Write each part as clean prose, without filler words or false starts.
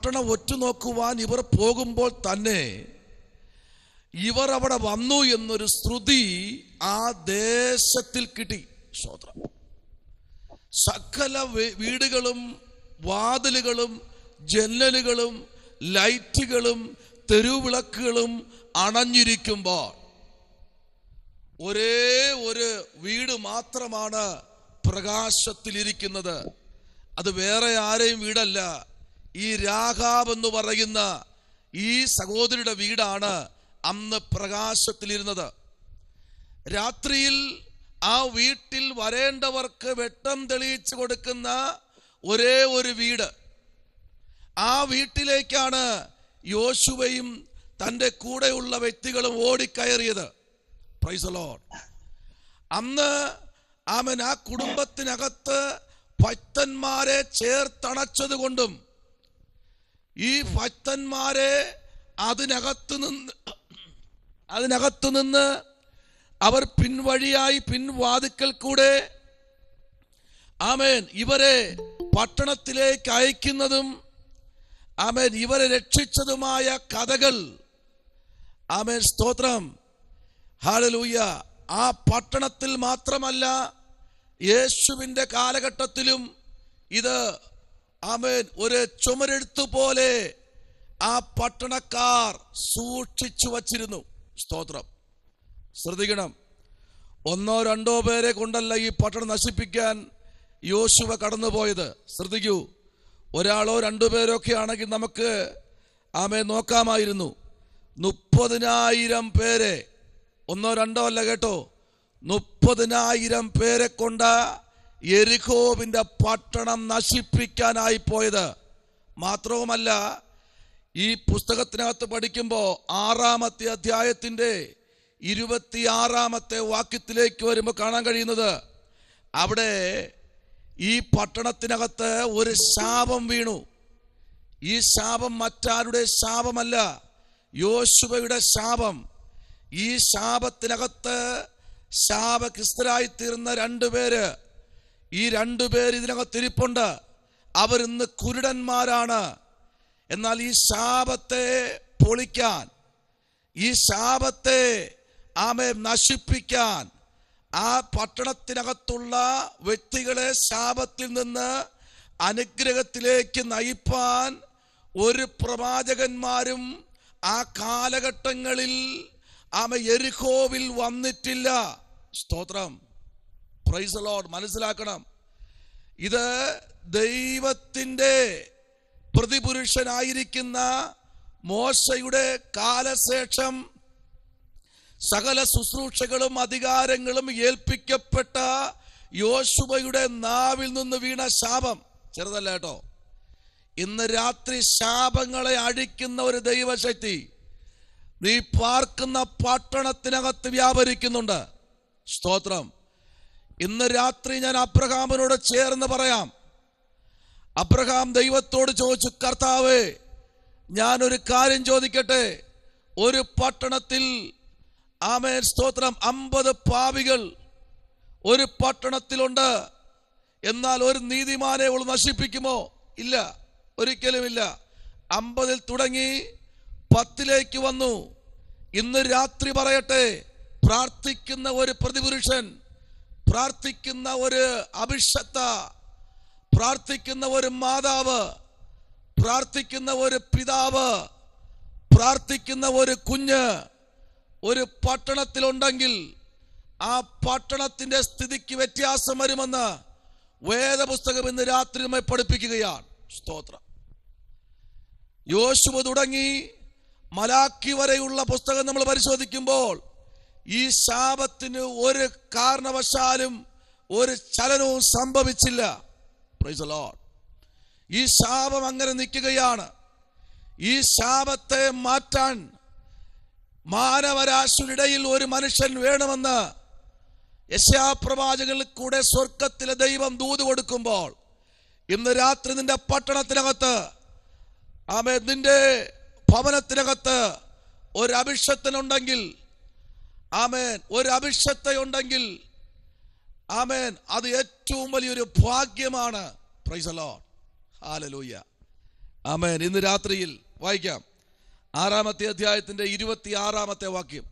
പട്ടണം ഒറ്റുനോക്കുവാൻ ഇവർ പോകുമ്പോൾ തന്നെ ഇവർ അവിടെ വന്നു എന്നൊരു ശ്രുതി ആ ദേശത്തിൽ കിട്ടി. സ്തോത്രം. സകല വീടുകളും വാതിലുകളും ജനലുകളും ലൈറ്റുകളും തെരുവിളക്കുകളും അണഞ്ഞിരിക്കുമ്പോൾ ഒരേ ഒരു വീട് മാത്രമാണ് പ്രകാശത്തിലിരിക്കുന്നത്. അത് വേറെ ആരെയും വീടല്ല, ഈ രാഹാബ് എന്ന് പറയുന്ന ഈ സഹോദരിയുടെ വീടാണ് അന്ന് പ്രകാശത്തിലിരുന്നത്. രാത്രിയിൽ ആ വീട്ടിൽ വരേണ്ടവർക്ക് വെട്ടം തെളിയിച്ചു കൊടുക്കുന്ന ഒരേ ഒരു വീട്, ആ വീട്ടിലേക്കാണ് യോശുവയും തൻ്റെ കൂടെയുള്ള വ്യക്തികളും ഓടിക്കയറിയത്. Price the Lord. അന്ന് ആ കുടുംബത്തിനകത്ത് ഭക്തന്മാരെ ചേർത്തണച്ചത് കൊണ്ടും ഈ ഭക്തന്മാരെ അതിനകത്തു നിന്ന് അവർ പിൻവഴിയായി പിൻവാതിക്കൽ കൂടെ ഇവരെ പട്ടണത്തിലേക്ക് അയക്കുന്നതും ഇവരെ രക്ഷിച്ചതുമായ കഥകൾ സ്തോത്രം, ഹല്ലേലൂയ, ആ പട്ടണത്തിൽ മാത്രമല്ല യേശുവിന്റെ കാലഘട്ടത്തിലും ഇത് ഒരു ചുമരെഴുത്ത് പോലെ ആ പട്ടണക്കാർ സൂക്ഷിച്ചു വച്ചിരുന്നു. സ്തോത്രം. ശ്രദ്ധിക്കണം, ഒന്നോ രണ്ടോ പേരെ കൊണ്ടല്ല ഈ പട്ടണം നശിപ്പിക്കാൻ യോശുവ കടന്നുപോയത്. ശ്രദ്ധിക്കൂ, ഒരാളോ രണ്ടുപേരൊക്കെ ആണെങ്കിൽ നമുക്ക് നോക്കാമായിരുന്നു. 30,000 പേരെ, ഒന്നോ രണ്ടോ അല്ല കേട്ടോ, 30,000 പേരെ കൊണ്ട് യെരിഹോവിന്റെ പട്ടണം നശിപ്പിക്കാനായി പോയത്. മാത്രവുമല്ല, ഈ പുസ്തകത്തിനകത്ത് പഠിക്കുമ്പോൾ 6-ാമത്തെ അധ്യായത്തിന്റെ 26-ാമത്തെ വാക്യത്തിലേക്ക് വരുമ്പോൾ കാണാൻ കഴിയുന്നത്, അവിടെ ഈ പട്ടണത്തിനകത്ത് ഒരു ശാപം വീണു. ഈ ശാപം മറ്റാരുടെ ശാപമല്ല, യോശുവയുടെ ശാപം. ഈ ശാപത്തിനകത്ത് ശാപഗ്രസ്തരായി തീർന്ന 2 പേര്, ഈ 2 പേര് ഇതിനകത്തിരിപ്പുണ്ട്. അവരിന്ന് കുരുടന്മാരാണ്. എന്നാൽ ഈ ശാപത്തെ പൊളിക്കാൻ, ഈ ശാപത്തെ നശിപ്പിക്കാൻ, ആ പട്ടണത്തിനകത്തുള്ള വ്യക്തികളെ ശാപത്തിൽ നിന്ന് അനുഗ്രഹത്തിലേക്ക് നയിപ്പാൻ ഒരു പ്രവാചകന്മാരും ആ കാലഘട്ടങ്ങളിൽ യെരിഹോവിൽ വന്നിട്ടില്ല. സ്തോത്രം. Price the Lord. മനസ്സിലാക്കണം, ഇത് ദൈവത്തിന്റെ പ്രതിപുരുഷനായിരിക്കുന്ന മോശയുടെ കാലശേഷം സകല ശുശ്രൂഷകളും അധികാരങ്ങളും ഏൽപ്പിക്കപ്പെട്ട യോശുവയുടെ നാവിൽ നിന്ന് വീണ ശാപം ചെറുതല്ല കേട്ടോ. ഇന്ന് രാത്രി ശാപങ്ങളെ അഴിക്കുന്ന ഒരു ദൈവശക്തി നീ പാർക്കുന്ന പട്ടണത്തിനകത്ത് വ്യാപരിക്കുന്നുണ്ട്. സ്തോത്രം. ഇന്ന് രാത്രി ഞാൻ അബ്രഹാമിനോട് ചേർന്ന് പറയാം. അബ്രഹാം ദൈവത്തോട് ചോദിച്ചു, കർത്താവേ, ഞാനൊരു കാര്യം ചോദിക്കട്ടെ. ഒരു പട്ടണത്തിൽ സ്തോത്രം 50 പാപികൾ ഒരു പട്ടണത്തിലുണ്ട്. എന്നാൽ ഒരു നീതിമാനെ അവൾ നശിപ്പിക്കുമോ? ഇല്ല, ഒരിക്കലുമില്ല. 50-ൽ തുടങ്ങി 10-ലേക്ക് വന്നു. ഇന്ന് രാത്രി പറയട്ടെ, പ്രാർത്ഥിക്കുന്ന ഒരു പ്രതിപുരുഷൻ, പ്രാർത്ഥിക്കുന്ന ഒരു അഭിഷക്ത, പ്രാർത്ഥിക്കുന്ന ഒരു മാതാവ്, പ്രാർത്ഥിക്കുന്ന ഒരു പിതാവ്, പ്രാർത്ഥിക്കുന്ന ഒരു കുഞ്ഞ് ഒരു പട്ടണത്തിലുണ്ടെങ്കിൽ ആ പട്ടണത്തിന്റെ സ്ഥിതിക്ക് വ്യത്യാസം വരുമെന്ന് വേദപുസ്തകം ഇന്ന് രാത്രി നമ്മെ പഠിപ്പിക്കുകയാണ്. സ്തോത്രം. യോശുവ തുടങ്ങി മലാക്കി വരെയുള്ള പുസ്തകം നമ്മൾ പരിശോധിക്കുമ്പോൾ ഈ ശാപത്തിന് ഒരു കാരണവശാലും ഒരു ചലനവും സംഭവിച്ചില്ല. Price the Lord. ഈ ശാപം അങ്ങനെ നിൽക്കുകയാണ്. ഈ ശാപത്തെ മാറ്റാൻ മാനവരാശിയിടയിൽ ഒരു മനുഷ്യൻ വേണമെന്ന് യെശയ്യാപ്രവാചകനിൽ കൂടെ സ്വർഗത്തിലെ ദൈവം ദൂത് കൊടുക്കുമ്പോൾ ഇന്ന് രാത്രി നിന്റെ പട്ടണത്തിനകത്ത്, നിന്റെ ഭവനത്തിനകത്ത് ഒരു അഭിഷക്തനുണ്ടെങ്കിൽ, ഒരു അഭിഷക്തയുണ്ടെങ്കിൽ, അത് ഏറ്റവും വലിയൊരു ഭാഗ്യമാണ്. Price the Lord. ഹല്ലേലൂയ. ആമേൻ. ഇന്ന് രാത്രിയിൽ വായിക്കാം 6-ാമത്തെ അധ്യായത്തിന്റെ 26-ാമത്തെ വാക്യം.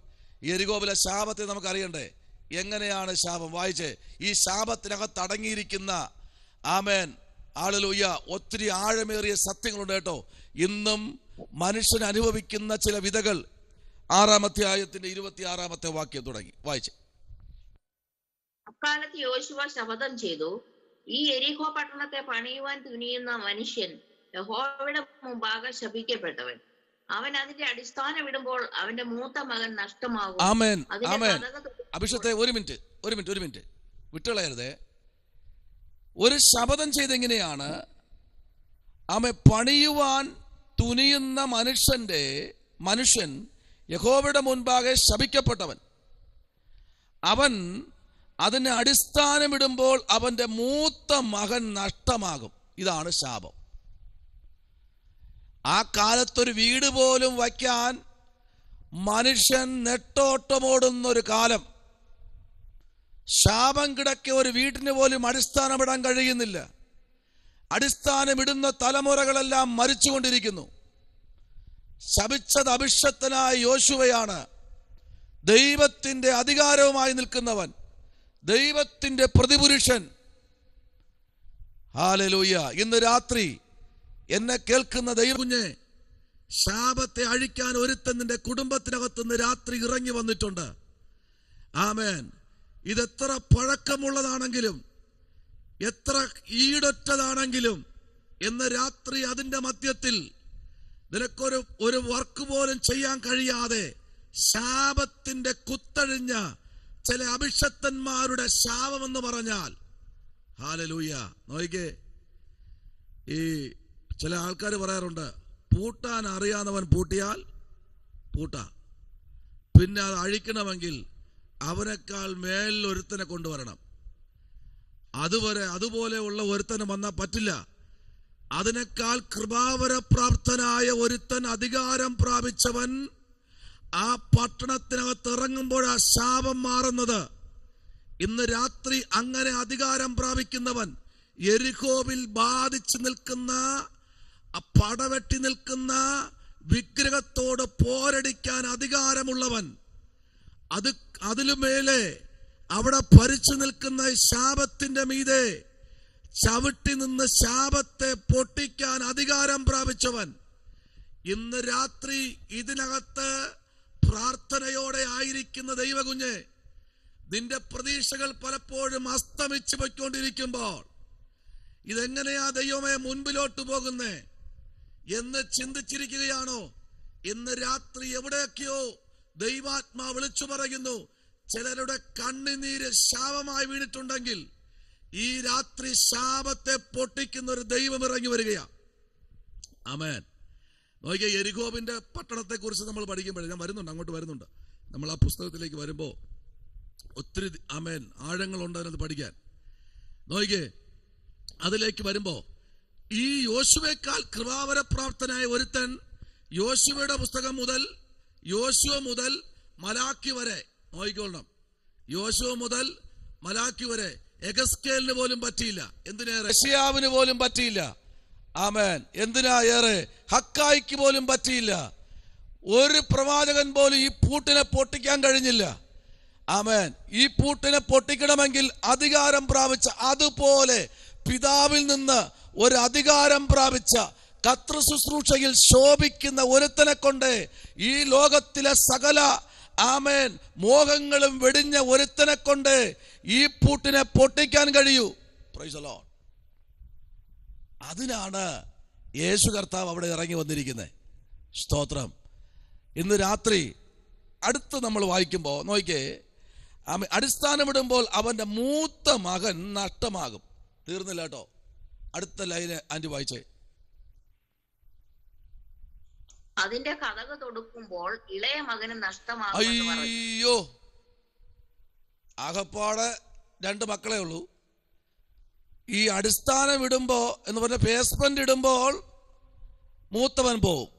യെരിഹോവിലെ ശാപത്തെ നമുക്കറിയണ്ടേ? എങ്ങനെയാണ് ശാപം? വായിച്ചേ. ഈ ശാപത്തിനകത്ത് അടങ്ങിയിരിക്കുന്ന ആമേൻ ഹല്ലേലൂയ ഒത്തിരി ആഴമേറിയ സത്യങ്ങളുണ്ട് കേട്ടോ. ഇന്നും മനുഷ്യൻ അനുഭവിക്കുന്ന ചില വിധകൾ 6-ാം അധ്യായത്തിന്റെ 26-ാമത്തെ വാക്യം തുടങ്ങി വായിച്ചേ. അക്കാലത്ത് യോശുവ ശപഥം ചെയ്തു, ഈ യെരിഹോ പട്ടണത്തെ പണിയുവാൻ തുനിയുന്ന മനുഷ്യൻ യഹോവയുടെ മുമ്പാകെ ശപിക്കപ്പെട്ടവൻ. അവൻ അതിന്റെ അടിസ്ഥാനം ഇടുമ്പോൾ അവന്റെ മൂത്ത മകൻ നഷ്ടമാകും. ആമേൻ ആമേൻ. അഭിഷത്തെ ഒരു മിനിറ്റ് വിട്ടുകളയരുതേ. ഒരു ശപഥം ചെയ്തെങ്ങനെയാണ്? ആമേ പണിയുവാൻ തുനിയുന്ന മനുഷ്യൻ യഹോവയുടെ മുൻപാകെ ശപിക്കപ്പെട്ടവൻ. അവൻ അതിന് അടിസ്ഥാനമിടുമ്പോൾ അവന്റെ മൂത്ത മകൻ നഷ്ടമാകും. ഇതാണ് ശാപം. ആ കാലത്തൊരു വീട് പോലും വയ്ക്കാൻ മനുഷ്യൻ നെട്ടോട്ടമോടുന്നൊരു കാലം. ശാപം കിടക്കെ ഒരു വീട്ടിന് പോലും അടിസ്ഥാനമിടാൻ കഴിയുന്നില്ല. അടിസ്ഥാനമിടുന്ന തലമുറകളെല്ലാം മരിച്ചുകൊണ്ടിരിക്കുന്നു. ശപിച്ചത് അഭിഷക്തനായ യോശുവയാണ്. ദൈവത്തിന്റെ അധികാരവുമായി നിൽക്കുന്നവൻ, ദൈവത്തിന്റെ പ്രതിപുരുഷൻ. ഹല്ലേലൂയ. ഇന്ന് രാത്രി എന്നെ കേൾക്കുന്ന ദൈവകുഞ്ഞെ, ശാപത്തെ അഴിക്കാൻ ഒരുത്തൻ നിന്റെ കുടുംബത്തിനകത്തുനിന്ന് രാത്രി ഇറങ്ങി വന്നിട്ടുണ്ട്. ആമേൻ. ഇതെത്ര പഴക്കമുള്ളതാണെങ്കിലും എത്ര ഈടൊറ്റതാണെങ്കിലും ഇന്ന് രാത്രി അതിന്റെ മധ്യത്തിൽ നിനക്കൊരു വർക്ക് പോലും ചെയ്യാൻ കഴിയാതെ ശാപത്തിന്റെ കുത്തഴിഞ്ഞ ചില അഭിഷക്തന്മാരുടെ ശാപമെന്ന് പറഞ്ഞാൽ ഹല്ലേലൂയ. നോയിക്കേ, ഈ ചില ആൾക്കാർ പറയാറുണ്ട്, പൂട്ടാൻ അറിയാവുന്നവൻ പൂട്ടിയാൽ പൂട്ടാം, പിന്നെ അത് അഴിക്കണമെങ്കിൽ അവനേക്കാൾ മേലിൽ ഒരുത്തനെ കൊണ്ടുവരണം. അതുപോലെയുള്ള ഒരുത്തന് വന്നാൽ പറ്റില്ല. അതിനേക്കാൾ കൃപാവരപ്രാപ്തനായ ഒരുത്തൻ, അധികാരം പ്രാപിച്ചവൻ ആ പട്ടണത്തിനകത്ത് ഇറങ്ങുമ്പോൾ ആ ശാപം മാറുന്നത്. ഇന്ന് രാത്രി അങ്ങനെ അധികാരം പ്രാപിക്കുന്നവൻ, യെരിഹോവിൽ ബാധിച്ചു നിൽക്കുന്ന പടവെട്ടി നിൽക്കുന്ന വിഗ്രഹത്തോട് പോരടിക്കാൻ അധികാരമുള്ളവൻ, അതിലുമേലെ അവിടെ ഭരിച്ചു നിൽക്കുന്ന ശാപത്തിന്റെ മീതെ ചവിട്ടി നിന്ന് ശാപത്തെ പൊട്ടിക്കാൻ അധികാരം പ്രാപിച്ചവൻ, ഇന്ന് രാത്രി ഇതിനകത്ത് പ്രാർത്ഥനയോടെ ആയിരിക്കുന്ന ദൈവകുഞ്ഞെ, നിന്റെ പ്രതീക്ഷകൾ പലപ്പോഴും അസ്തമിച്ചു പോയിക്കൊണ്ടിരിക്കുമ്പോൾ ഇതെങ്ങനെയാ ദൈവമേ മുൻപിലോട്ട് പോകുന്നേ എന്ന് ചിന്തിച്ചിരിക്കുകയാണോ? ഇന്ന് രാത്രി എവിടെയൊക്കെയോ ദൈവാത്മാ വിളിച്ചു പറയുന്നു, ചിലരുടെ കണ്ണുനീര് ശാപമായി വീണിട്ടുണ്ടെങ്കിൽ ഈ രാത്രി ശാപത്തെ പൊട്ടിക്കുന്ന ഒരു ദൈവം ഇറങ്ങി വരികയാ. ആമേൻ. നോക്കിയ യെരിഹോവിന്റെ പട്ടണത്തെ കുറിച്ച് നമ്മൾ പഠിക്കുമ്പോഴേ, ഞാൻ അങ്ങോട്ട് വരുന്നുണ്ട്. നമ്മൾ ആ പുസ്തകത്തിലേക്ക് വരുമ്പോ ഒത്തിരി ആമേൻ ആഴങ്ങളുണ്ട് അതിനകത്ത് പഠിക്കാൻ. നോക്കിയേ, അതിലേക്ക് വരുമ്പോ ഈ യോശുവേക്കാൾ കൃപാവരപ്രാപ്തനായ ഒരുത്തൻ, യോശുവയുടെ പുസ്തകം മുതൽ യോശുവ മുതൽ മലാക്കി വരെ നോക്കിക്കൊള്ളണം. യോശുവ മുതൽ മലാക്കി വരെ എഗസ്കേലിന് പോലും പറ്റിയില്ല. എന്തിനേറെ യെശയ്യാവിന് പോലും പറ്റിയില്ല. ആമേൻ. എന്തിനാ ഏറെ ഹക്കായിക്ക് പോലും പറ്റിയില്ല. ഒരു പ്രവാചകൻ പോലും ഈ പൂട്ടിനെ പൊട്ടിക്കാൻ കഴിഞ്ഞില്ല. ആമേൻ. ഈ പൂട്ടിനെ പൊട്ടിക്കണമെങ്കിൽ അധികാരം പ്രാപിച്ച, അതുപോലെ പിതാവിൽ നിന്ന് ഒരു അധികാരം പ്രാപിച്ച, കർത്തൃ ശുശ്രൂഷയിൽ ശോഭിക്കുന്ന ഒരുത്തനെ കൊണ്ട് ഈ ലോകത്തിലെ സകല ആമേൻ മോഹങ്ങളും വെടിഞ്ഞ ഒരുത്തനെ കൊണ്ട് ഈ പൂട്ടിനെ പൊട്ടിക്കാൻ കഴിയൂ. Price the Lord. അതിനാണ് യേശു കർത്താവ് അവിടെ ഇറങ്ങി വന്നിരിക്കുന്നത്. സ്തോത്രം. ഇന്ന് രാത്രി അടുത്ത് നമ്മൾ വായിക്കുമ്പോൾ നോക്കിയേ, അടിസ്ഥാനമിടുമ്പോൾ അവന്റെ മൂത്ത മകൻ നഷ്ടമാകും. തീർന്നില്ല കേട്ടോ. അടുത്ത ലൈന് ആന്റി വായിച്ചേ. അതിന്റെ കതക് തൊടുക്കുമ്പോൾ ഇളയ മകന് നഷ്ടമാകും. അയ്യോ, ആകപ്പാടെ 2 മക്കളെ ഉള്ളൂ. ഈ അടിസ്ഥാനം ഇടുമ്പോ എന്ന് പറഞ്ഞ ബേസ്മെന്റ് ഇടുമ്പോൾ മൂത്തവൻ പോവും.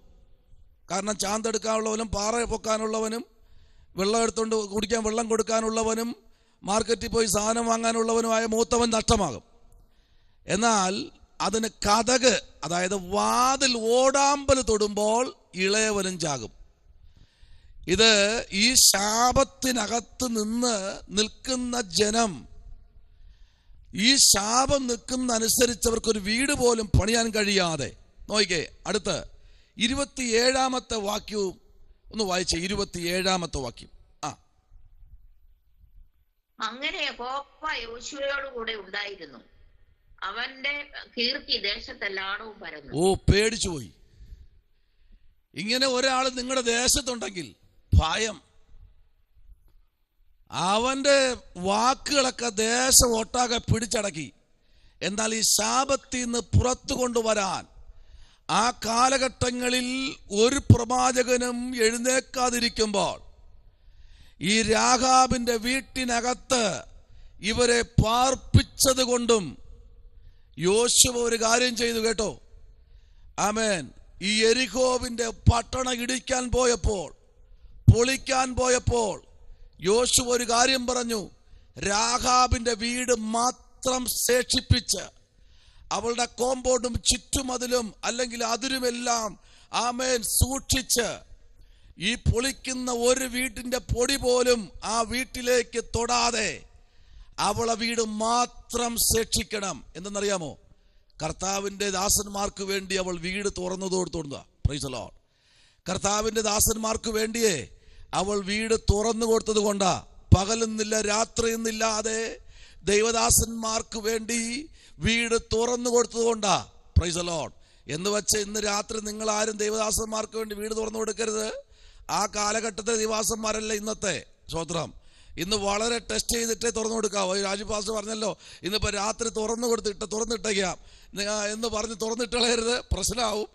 കാരണം ചാന്തെടുക്കാനുള്ളവനും പാറ പൊക്കാനുള്ളവനും വെള്ളം എടുത്തുകൊണ്ട് കുടിക്കാൻ വെള്ളം കൊടുക്കാനുള്ളവനും മാർക്കറ്റിൽ പോയി സാധനം വാങ്ങാനുള്ളവനുമായ മൂത്തവൻ നഷ്ടമാകും. എന്നാൽ അതിന് കതക്, അതായത് വാതിൽ ഓടാമ്പൽ തൊടുമ്പോൾ ഇളയവനും ചാകും. ഇത് ഈ ശാപത്തിനകത്ത് നിന്ന് നിൽക്കുന്ന ജനം, ഈ ശാപം നിൽക്കുന്ന അനുസരിച്ചവർക്കൊരു വീട് പോലും പണിയാൻ കഴിയാതെ. നോക്കിക്കേ, അടുത്ത് 27-ാമത്തെ വാക്യവും ഒന്ന് വായിച്ചേ. 27-ാമത്തെ വാക്യം. അങ്ങനെ യഹോവ യോശുവയോട് കൂടെ ഉണ്ടായിരുന്നു, അവന്റെ കീർത്തി ദേശത്തെല്ലായിടവും പരന്നു. ഓ, പേടിച്ചു പോയി. ഇങ്ങനെ ഒരാൾ നിങ്ങളുടെ ദേശത്തുണ്ടെങ്കിൽ ഭയം. അവന്റെ വാക്കുകളൊക്കെ ദേശം ഒട്ടാകെ പിടിച്ചടക്കി. എന്നാൽ ഈ ശാപത്തിൽ നിന്ന് പുറത്തു കൊണ്ടുവരാൻ ആ കാലഘട്ടങ്ങളിൽ ഒരു പ്രവാചകനും എഴുന്നേക്കാതിരിക്കുമ്പോൾ ഈ രാഹാബിന്റെ വീട്ടിനകത്ത് ഇവരെ പാർപ്പിച്ചത് കൊണ്ടും യോശുവ ഒരു കാര്യം ചെയ്തു കേട്ടോ. ആമേൻ. ഈ യെരിഹോവിന്റെ പട്ടണം ഇടിക്കാൻ പോയപ്പോൾ, പൊളിക്കാൻ പോയപ്പോൾ യോശുവ ഒരു കാര്യം പറഞ്ഞു. രാഹാബിന്റെ വീട് മാത്രം ശേഷിപ്പിച്ച് അവളുടെ കോമ്പൗണ്ടും ചുറ്റുമതിലും അല്ലെങ്കിൽ അതിരുമെല്ലാം ആമേൻ സൂക്ഷിച്ച് ഈ പൊളിക്കുന്ന ഒരു വീട്ടിന്റെ പൊടി പോലും ആ വീട്ടിലേക്ക് തൊടാതെ അവളെ വീട് മാത്രം ശേഷിക്കണം. എന്തെന്നറിയാമോ? കർത്താവിന്റെ ദാസന്മാർക്ക് വേണ്ടി അവൾ വീട് തുറന്നു കൊടുത്തുകൊടുക്കുക. Price the Lord. കർത്താവിന്റെ ദാസന്മാർക്ക് വേണ്ടിയേ അവൾ വീട് തുറന്നു കൊടുത്തത് കൊണ്ടാ പകലെന്നില്ല രാത്രിയെന്നില്ലാതെ ദൈവദാസന്മാർക്ക് വേണ്ടി വീട് തുറന്നു കൊടുത്തത് കൊണ്ടാ. Price the Lord. എന്ന് വെച്ച് ഇന്ന് രാത്രി നിങ്ങൾ ആരും ദൈവദാസന്മാർക്ക് വേണ്ടി വീട് തുറന്നു കൊടുക്കരുത്. ആ കാലഘട്ടത്തെ ദൈവദാസന്മാരല്ല ഇന്നത്തെ. സ്തോത്രം. ഇന്ന് വളരെ ടെസ്റ്റ് ചെയ്തിട്ടേ തുറന്നു കൊടുക്കാവോ. രാജു പാസ്റ്റർ പറഞ്ഞല്ലോ, ഇന്നിപ്പോൾ രാത്രി തുറന്നിട്ടേക്കാം എന്ന് പറഞ്ഞ് തുറന്നിട്ടളയരുത്, പ്രശ്നമാവും.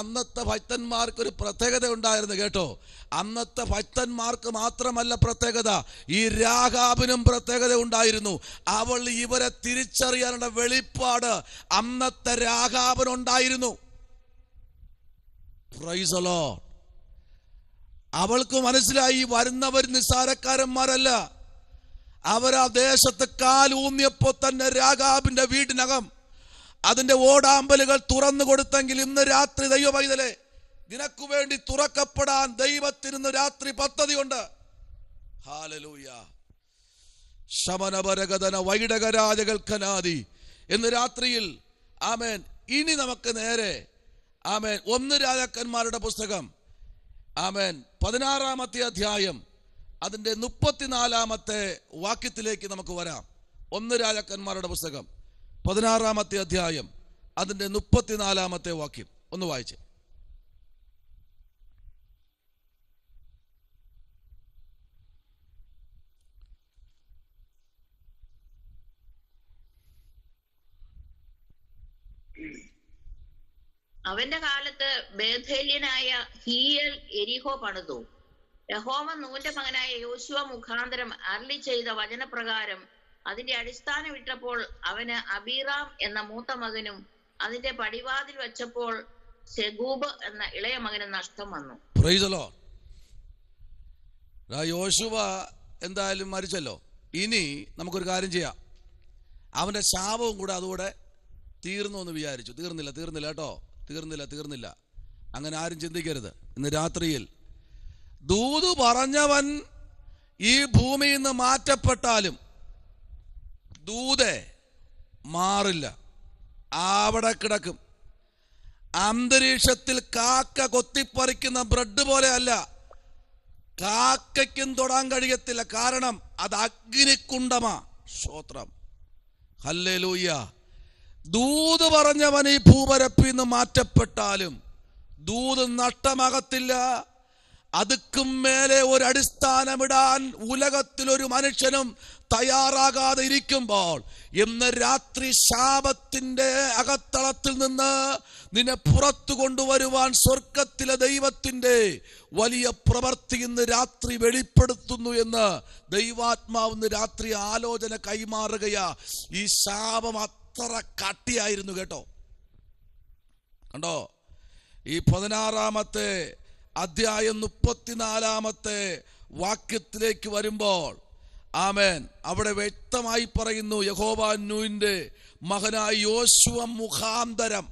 അന്നത്തെ ഭക്തന്മാർക്കൊരു പ്രത്യേകത ഉണ്ടായിരുന്നു കേട്ടോ. അന്നത്തെ ഭക്തന്മാർക്ക് മാത്രമല്ല പ്രത്യേകത, ഈ രാഹാബിനും പ്രത്യേകത ഉണ്ടായിരുന്നു. അവൾ ഇവരെ തിരിച്ചറിയാനുള്ള വെളിപ്പാട് അന്നത്തെ രാഹാബിനുണ്ടായിരുന്നു. Price the Lord. അവൾക്ക് മനസ്സിലായി, വരുന്നവർ നിസ്സാരക്കാരന്മാരല്ല. അവരാ ദേശത്ത് കാലൂന്നിയപ്പോ തന്നെ രാഹാബിന്റെ വീടിനകം അതിന്റെ ഓടാമ്പലുകൾ തുറന്നു കൊടുത്തെങ്കിൽ ഇന്ന് രാത്രി ദൈവ പൈതലേ, നിനക്ക് വേണ്ടി തുറക്കപ്പെടാൻ ദൈവത്തിന് ഇന്ന് രാത്രി പദ്ധതിയുണ്ട്. ഹല്ലേലൂയ. ശമനപരഗതന വൈഡകരാജകൽക്കനാദി എന്ന് രാത്രിയിൽ ആമേൻ. ഇനി നമുക്ക് നേരെ ആമേൻ 1 രാജാക്കന്മാരുടെ പുസ്തകം ആമേൻ 16-ാമത്തെ അധ്യായം അതിന്റെ 34-ാമത്തെ വാക്യത്തിലേക്ക് നമുക്ക് വരാം. 1 രാജാക്കന്മാരുടെ പുസ്തകം 16-ാമത്തെ അധ്യായം അതിന്റെ 34-ാമത്തെ വാക്യം ഒന്ന് വായിച്ചേ. അവന്റെ കാലത്ത് ബേഥേല്യനായ ഹീയൽ എരിഹോ പണിതു. യഹോവ നൂന്റെ മകനായ യോശുവ മുഖാന്തരം അരുളി ചെയ്ത വചനപ്രകാരം അതിന്റെ അടിസ്ഥാനം ഇട്ടപ്പോൾ അവന് അബീറാം എന്ന മൂത്ത മകനും അതിന്റെ പടിവാതിൽ വെച്ചപ്പോൾ സെഗൂബ് എന്ന ഇളയ മകന് നഷ്ടം വന്നു. Price the Lord. യോശുവ എന്തായാലും മരിച്ചല്ലോ. ഇനി നമുക്കൊരു കാര്യം ചെയ്യാം. അവന്റെ ശാപവും കൂടെ അതുകൂടെ തീർന്നു എന്ന് വിചാരിച്ചു. തീർന്നില്ല കേട്ടോ. തീർന്നില്ല. അങ്ങനെ ആരും ചിന്തിക്കരുത്. ഇന്ന് രാത്രിയിൽ ദൂത് പറഞ്ഞവൻ ഈ ഭൂമിയിൽ നിന്ന് മാറ്റപ്പെട്ടാലും ദൂതെ മാറില്ല, അവിടെ കിടക്കും. അന്തരീക്ഷത്തിൽ കാക്ക കൊത്തിപ്പറിക്കുന്ന ബ്രെഡ് പോലെ അല്ല, കാക്കയ്ക്കും തൊടാൻ കഴിയത്തില്ല. കാരണം അത് അഗ്നിക്കുണ്ടമാ. സ്തോത്രം. ഹല്ലേലൂയ. ദൂത് പറഞ്ഞവൻ ഈ ഭൂപരപ്പിൽ നിന്ന് മാറ്റപ്പെട്ടാലും ദൂത് നഷ്ടമാകത്തില്ല. അതുക്കും മേലെ ഒരു അടിസ്ഥാനമിടാൻ ഉലകത്തിലൊരു മനുഷ്യനും തയ്യാറാകാതെ ഇരിക്കുമ്പോൾ ഇന്ന് രാത്രി ശാപത്തിന്റെ അകത്തളത്തിൽ നിന്ന് നിന്നെ പുറത്തു കൊണ്ടുവരുവാൻ സ്വർഗത്തിലെ ദൈവത്തിന്റെ വലിയ പ്രവൃത്തി ഇന്ന് രാത്രി വെളിപ്പെടുത്തുന്നു എന്ന് ദൈവാത്മാവ് ഇന്ന് രാത്രി ആലോചന കൈമാറുകയാ. ഈ ശാപം അത്ര കട്ടിയായിരുന്നു കേട്ടോ. കണ്ടോ, ഈ 16-ാമത്തെ അധ്യായം 34-ാമത്തെ വാക്യത്തിലേക്ക് വരുമ്പോൾ ആമേൻ. അവിടെ വ്യക്തമായി പറയുന്നു, യഹോവ നൂന്റെ മകനായ യോശുവ മുഖാന്തരം.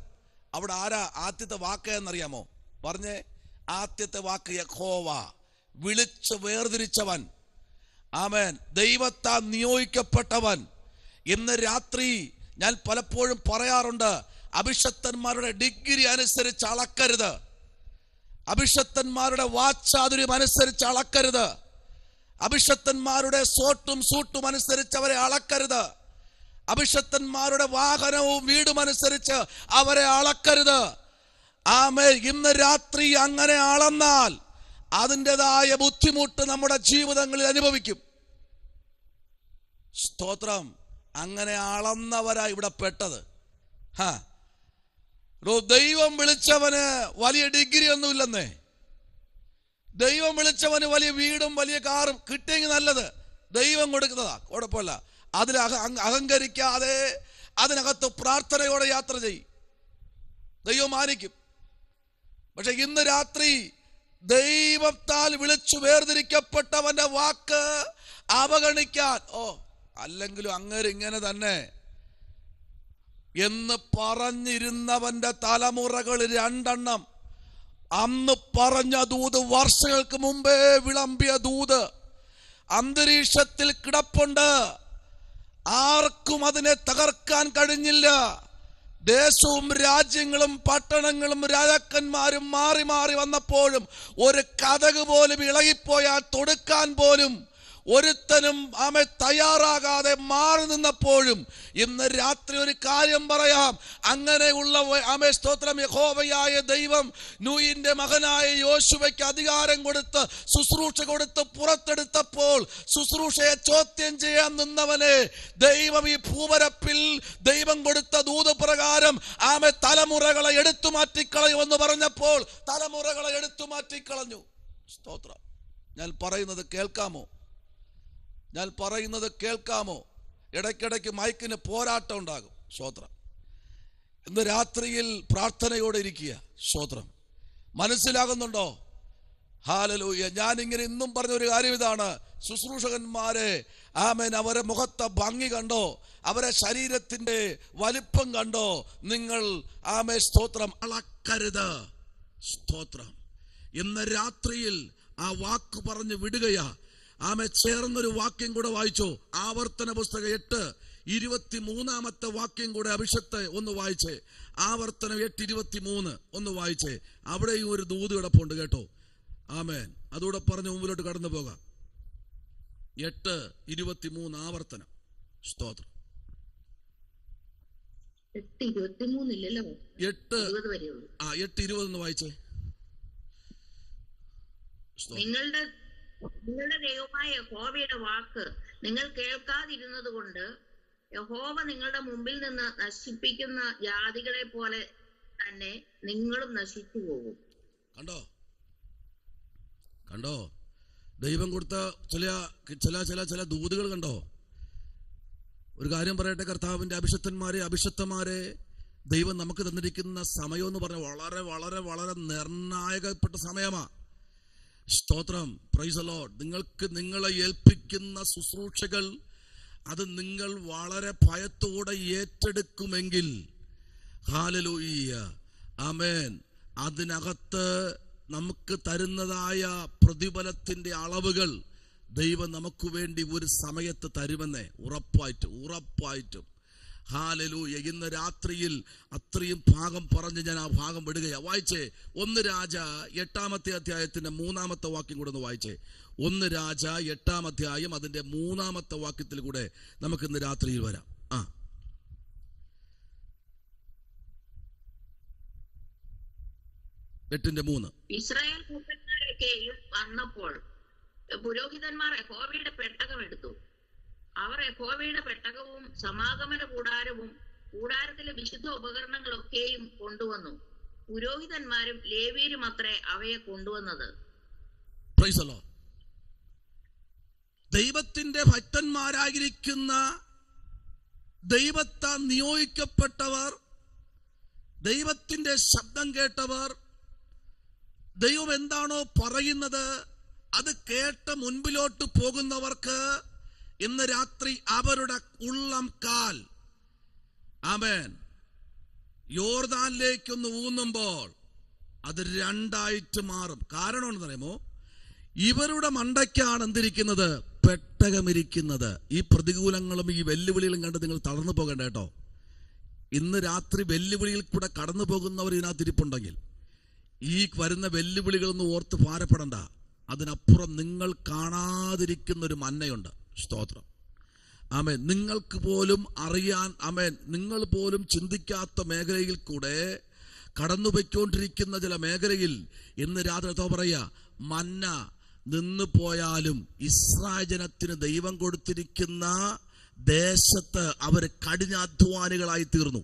അവിടെ ആരാ ആദ്യത്തെ വാക്ക് എന്നറിയാമോ? പറഞ്ഞേ. ആദ്യത്തെ വാക്ക് യഹോവ, വിളിച്ച് വേർതിരിച്ചവൻ. ആമേൻ. ദൈവത്താൽ നിയോഗിക്കപ്പെട്ടവൻ. ഇന്ന് രാത്രി ഞാൻ പലപ്പോഴും പറയാറുണ്ട്, അഭിഷക്തന്മാരുടെ ഡിഗ്രി അനുസരിച്ച് അളക്കരുത്, അഭിഷക്തന്മാരുടെ വാക്ചാതുര്യം അനുസരിച്ച് അളക്കരുത്, അഭിഷക്തന്മാരുടെ സോട്ടും സൂട്ടും അനുസരിച്ച് അവരെ അളക്കരുത്, അഭിഷക്തന്മാരുടെ വാഹനവും വീടും അനുസരിച്ച് അവരെ അളക്കരുത്. ആമേൻ. ഇന്ന് രാത്രി അങ്ങനെ അളന്നാൽ അതിൻ്റെതായ ബുദ്ധിമുട്ട് നമ്മുടെ ജീവിതങ്ങളിൽ അനുഭവിക്കും. സ്തോത്രം. അങ്ങനെ അളന്നവരാ ഇവിടെ പെട്ടത്. ദൈവം വിളിച്ചവന് വലിയ ഡിഗ്രി ഒന്നുമില്ലെന്നേ. ദൈവം വിളിച്ചവന് വലിയ വീടും വലിയ കാറും കിട്ടിയെങ്കിൽ നല്ലത്, ദൈവം കൊടുക്കുന്നതാ, കുഴപ്പമില്ല. അതിൽ അഹങ്കരിക്കാതെ അതിനകത്ത് പ്രാർത്ഥനയോടെ യാത്ര ചെയ്യും, ദൈവം മാനിക്കും. പക്ഷെ ഇന്ന് രാത്രി ദൈവത്താൽ വിളിച്ചു വേർതിരിക്കപ്പെട്ടവന്റെ വാക്ക് അവഗണിക്കാൻ, അല്ലെങ്കിലും അങ്ങനെ ഇങ്ങനെ തന്നെ എന്ന് പറഞ്ഞിരുന്നവന്റെ തലമുറകൾ രണ്ടെണ്ണം. അന്ന് പറഞ്ഞ ദൂത്, വർഷങ്ങൾക്ക് മുമ്പേ വിളമ്പിയ ദൂത് അന്തരീക്ഷത്തിൽ കിടപ്പുണ്ട്. ആർക്കും അതിനെ തകർക്കാൻ കഴിഞ്ഞില്ല. ദേശവും രാജ്യങ്ങളും പട്ടണങ്ങളും രാജാക്കന്മാരും മാറി മാറി വന്നപ്പോഴും ഒരു കതക് പോലും ഇളകിപ്പോയാൽ തൊടുക്കാൻ പോലും ഒരുത്തനും ആമേ തയ്യാറാകാതെ മാറി നിന്നപ്പോഴും ഇന്ന് രാത്രി ഒരു കാര്യം പറയാം. അങ്ങനെയുള്ള ആമേ സ്തോത്രം, യഹോവയായ ദൈവം നൂയിന്റെ മകനായ യോശുവയ്ക്ക് അധികാരം കൊടുത്ത് ശുശ്രൂഷ കൊടുത്ത് പുറത്തെടുത്തപ്പോൾ ശുശ്രൂഷയെ ചോദ്യം ചെയ്യാൻ നിന്നവനെ ദൈവം ഈ ഭൂപരപ്പിൽ ദൈവം കൊടുത്ത ദൂത് പ്രകാരം ആമേ തലമുറകളെ എടുത്തു മാറ്റിക്കളയുമെന്ന് പറഞ്ഞപ്പോൾ തലമുറകളെ എടുത്തു മാറ്റിക്കളഞ്ഞു. സ്തോത്രം. ഞാൻ പറയുന്നത് കേൾക്കാമോ? ഞാൻ പറയുന്നത് കേൾക്കാമോ? ഇടയ്ക്കിടയ്ക്ക് മൈക്കിന് പോരാട്ടം ഉണ്ടാകും. സ്തോത്രം. ഇന്ന് രാത്രിയിൽ പ്രാർത്ഥനയോടെ ഇരിക്കുക. സ്തോത്രം. മനസ്സിലാകുന്നുണ്ടോ? ഹല്ലേലൂയ. ഞാനിങ്ങനെ ഇന്നും പറഞ്ഞൊരു കാര്യം ഇതാണ്, ശുശ്രൂഷകന്മാരെ ആമേൻ, അവരെ മുഖത്തെ ഭംഗി കണ്ടോ, അവരെ ശരീരത്തിന്റെ വലിപ്പം കണ്ടോ, നിങ്ങൾ ആമേ സ്തോത്രം അളക്കരുത്. സ്തോത്രം. ഇന്ന് രാത്രിയിൽ ആ വാക്ക് പറഞ്ഞ് വിടുകയാ. ആമേ ചേർന്നൊരു വാക്യം കൂടെ വായിച്ചോ. ആവർത്തന പുസ്തകം 8:23 വാക്യം കൂടെ അഭിഷത്തെ ഒന്ന് വായിച്ചേ. ആവർത്തനം 8:23 ഒന്ന് വായിച്ചേ. അവിടെയും ഒരു ദൂത് കിടപ്പുണ്ട് കേട്ടോ. ആമേൻ. അതുകൂടെ പറഞ്ഞ് മുമ്പിലോട്ട് കടന്നു പോകാം. 8:23 ആവർത്തനം. സ്തോത്രം. 8:20 ഒന്ന് വായിച്ചേ. നിങ്ങളുടെ ദൈവമായ യഹോവയുടെ വാക്ക് നിങ്ങൾ കേൾക്കാതിരുന്നത് കൊണ്ട് യഹോവ നിങ്ങളുടെ മുമ്പിൽ നിന്ന് നശിപ്പിക്കുന്ന ജാതികളെ പോലെ തന്നെ നിങ്ങളും നശിച്ചു പോകും. കണ്ടോ? കണ്ടോ? ദൈവം കൊടുത്ത ചില ദൂതുകൾ കണ്ടോ? ഒരു കാര്യം പറയട്ടെ, കർത്താവിന്റെ അഭിഷക്തന്മാരെ ദൈവം നമുക്ക് തന്നിരിക്കുന്ന സമയം എന്ന് പറഞ്ഞാൽ വളരെ വളരെ വളരെ നിർണായകപ്പെട്ട സമയമാ. സ്തോത്രം. Price the Lord. നിങ്ങൾക്ക് നിങ്ങളെ ഏൽപ്പിക്കുന്ന ശുശ്രൂഷകൾ അത് നിങ്ങൾ വളരെ ഭയത്തോടെ ഏറ്റെടുക്കുമെങ്കിൽ, ഹല്ലേലൂയ, ആമേൻ, അതിനകത്ത് നമുക്ക് തരുന്നതായ പ്രതിഫലത്തിന്റെ അളവുകൾ ദൈവം നമുക്ക് വേണ്ടി ഒരു സമയത്ത് തരുമെന്നേ. ഉറപ്പായിട്ടും. ഹല്ലേലൂയ. ഇന്ന് രാത്രിയിൽ അത്രയും ഭാഗം പറഞ്ഞ് ഞാൻ ആ ഭാഗം വിടുകയാ. വായിച്ചേ. 1 രാജ 8-ാമത്തെ അധ്യായത്തിന്റെ 3-ാമത്തെ വാക്യം കൂടെ ഒന്ന് വായിച്ചേ. 1 രാജ 8-ാം അധ്യായം അതിന്റെ 3-ാമത്തെ വാക്യത്തിൽ കൂടെ നമുക്ക് ഇന്ന് രാത്രിയിൽ വരാം. 8:3. ഇസ്രായേൽ മൂപ്പന്മാരൊക്കെയും വന്നപ്പോൾ പുരോഹിതന്മാർ യഹോവയുടെ പെട്ടകം എടുത്തു. അവർ യഹോവയുടെ പെട്ടകവും സമാഗമന കൂടാരവും കൂടാരത്തിലെ വിശുദ്ധ ഉപകരണങ്ങളൊക്കെയും കൊണ്ടുവന്നു. പുരോഹിതന്മാരും ലേവ്യരും അത്രേ അവയെ കൊണ്ടുവന്നത്. ദൈവത്തിന്റെ ഭക്തന്മാരായിരിക്കുന്ന ദൈവത്താൽ നിയോഗിക്കപ്പെട്ടവർ, ദൈവത്തിന്റെ ശബ്ദം കേട്ടവർ, ദൈവം എന്താണോ പറയുന്നത് അത് കേട്ട് മുൻപിലോട്ട് പോകുന്നവർക്ക് ഇന്ന് രാത്രി അവരുടെ ഉള്ളം കാൽ ആമേൻ യോർദാനിലേക്കൊന്ന് ഊന്നുമ്പോൾ അത് രണ്ടായിട്ട് മാറും. കാരണം എന്താണെന്നറിയുമോ? ഇവരുടെ മണ്ടയ്ക്കാണ് എന്തിരിക്കുന്നത്? പെട്ടകമിരിക്കുന്നത്. ഈ പ്രതികൂലങ്ങളും ഈ വെല്ലുവിളികളും കണ്ട് നിങ്ങൾ തളർന്നു പോകണ്ട കേട്ടോ. ഇന്ന് രാത്രി വെല്ലുവിളിയിൽ കൂടെ കടന്നു പോകുന്നവർ ഇതിനകത്ത് ഇരിപ്പുണ്ടെങ്കിൽ ഈ വരുന്ന വെല്ലുവിളികളൊന്നും ഓർത്ത് ഭാരപ്പെടണ്ട. അതിനപ്പുറം നിങ്ങൾ കാണാതിരിക്കുന്ന ഒരു മന്നയുണ്ട്. സ്തോത്രം. ആമേൻ. നിങ്ങൾക്ക് പോലും അറിയാൻ, ആമേൻ, നിങ്ങൾ പോലും ചിന്തിക്കാത്ത മേഖലയിൽ കൂടെ കടന്നുപോയിക്കൊണ്ടിരിക്കുന്ന ചില മേഖലയിൽ ഇന്ന് രാത്രി പറയാ, മന്ന നിന്ന് പോയാലും ഇസ്രായേൽ ജനത്തിന് ദൈവം കൊടുത്തിരിക്കുന്ന ദേശത്ത് അവര് കഠിനാധ്വാനികളായി തീർന്നു.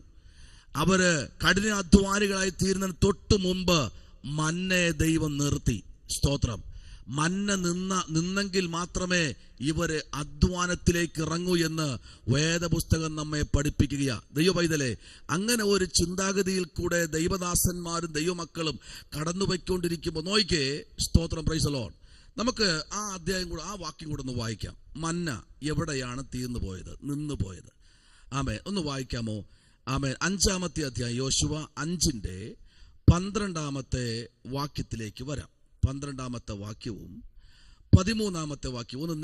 അവര് കഠിനാധ്വാനികളായി തീരുന്നതിന് തൊട്ട് മുമ്പ് മന്നയെ ദൈവം നിർത്തി. സ്തോത്രം. മന്ന നിന്നെങ്കിൽ മാത്രമേ ഇവര് അധ്വാനത്തിലേക്ക് ഇറങ്ങൂ എന്ന് വേദപുസ്തകം നമ്മെ പഠിപ്പിക്കുകയാ. ദൈവപൈതലേ, അങ്ങനെ ഒരു ചിന്താഗതിയിൽ കൂടെ ദൈവദാസന്മാരും ദൈവമക്കളും കടന്നുപോയിക്കൊണ്ടിരിക്കുമ്പോൾ നോക്കിക്കേ. സ്തോത്രം. Price the Lord. നമുക്ക് ആ അധ്യായം കൂടെ, ആ വാക്യം കൂടെ ഒന്ന് വായിക്കാം. മന്ന എവിടെയാണ് തീർന്നു പോയത്, നിന്ന് പോയത്? ആമേൻ. ഒന്ന് വായിക്കാമോ? ആമേൻ. 5-ാമത്തെ അധ്യായം യോശുവ 5-ന്റെ-12 വാക്യത്തിലേക്ക് വരാം. 12-ാമത്തെ വാക്യവും 13-ാമത്തെ വാക്യവും ഒന്ന്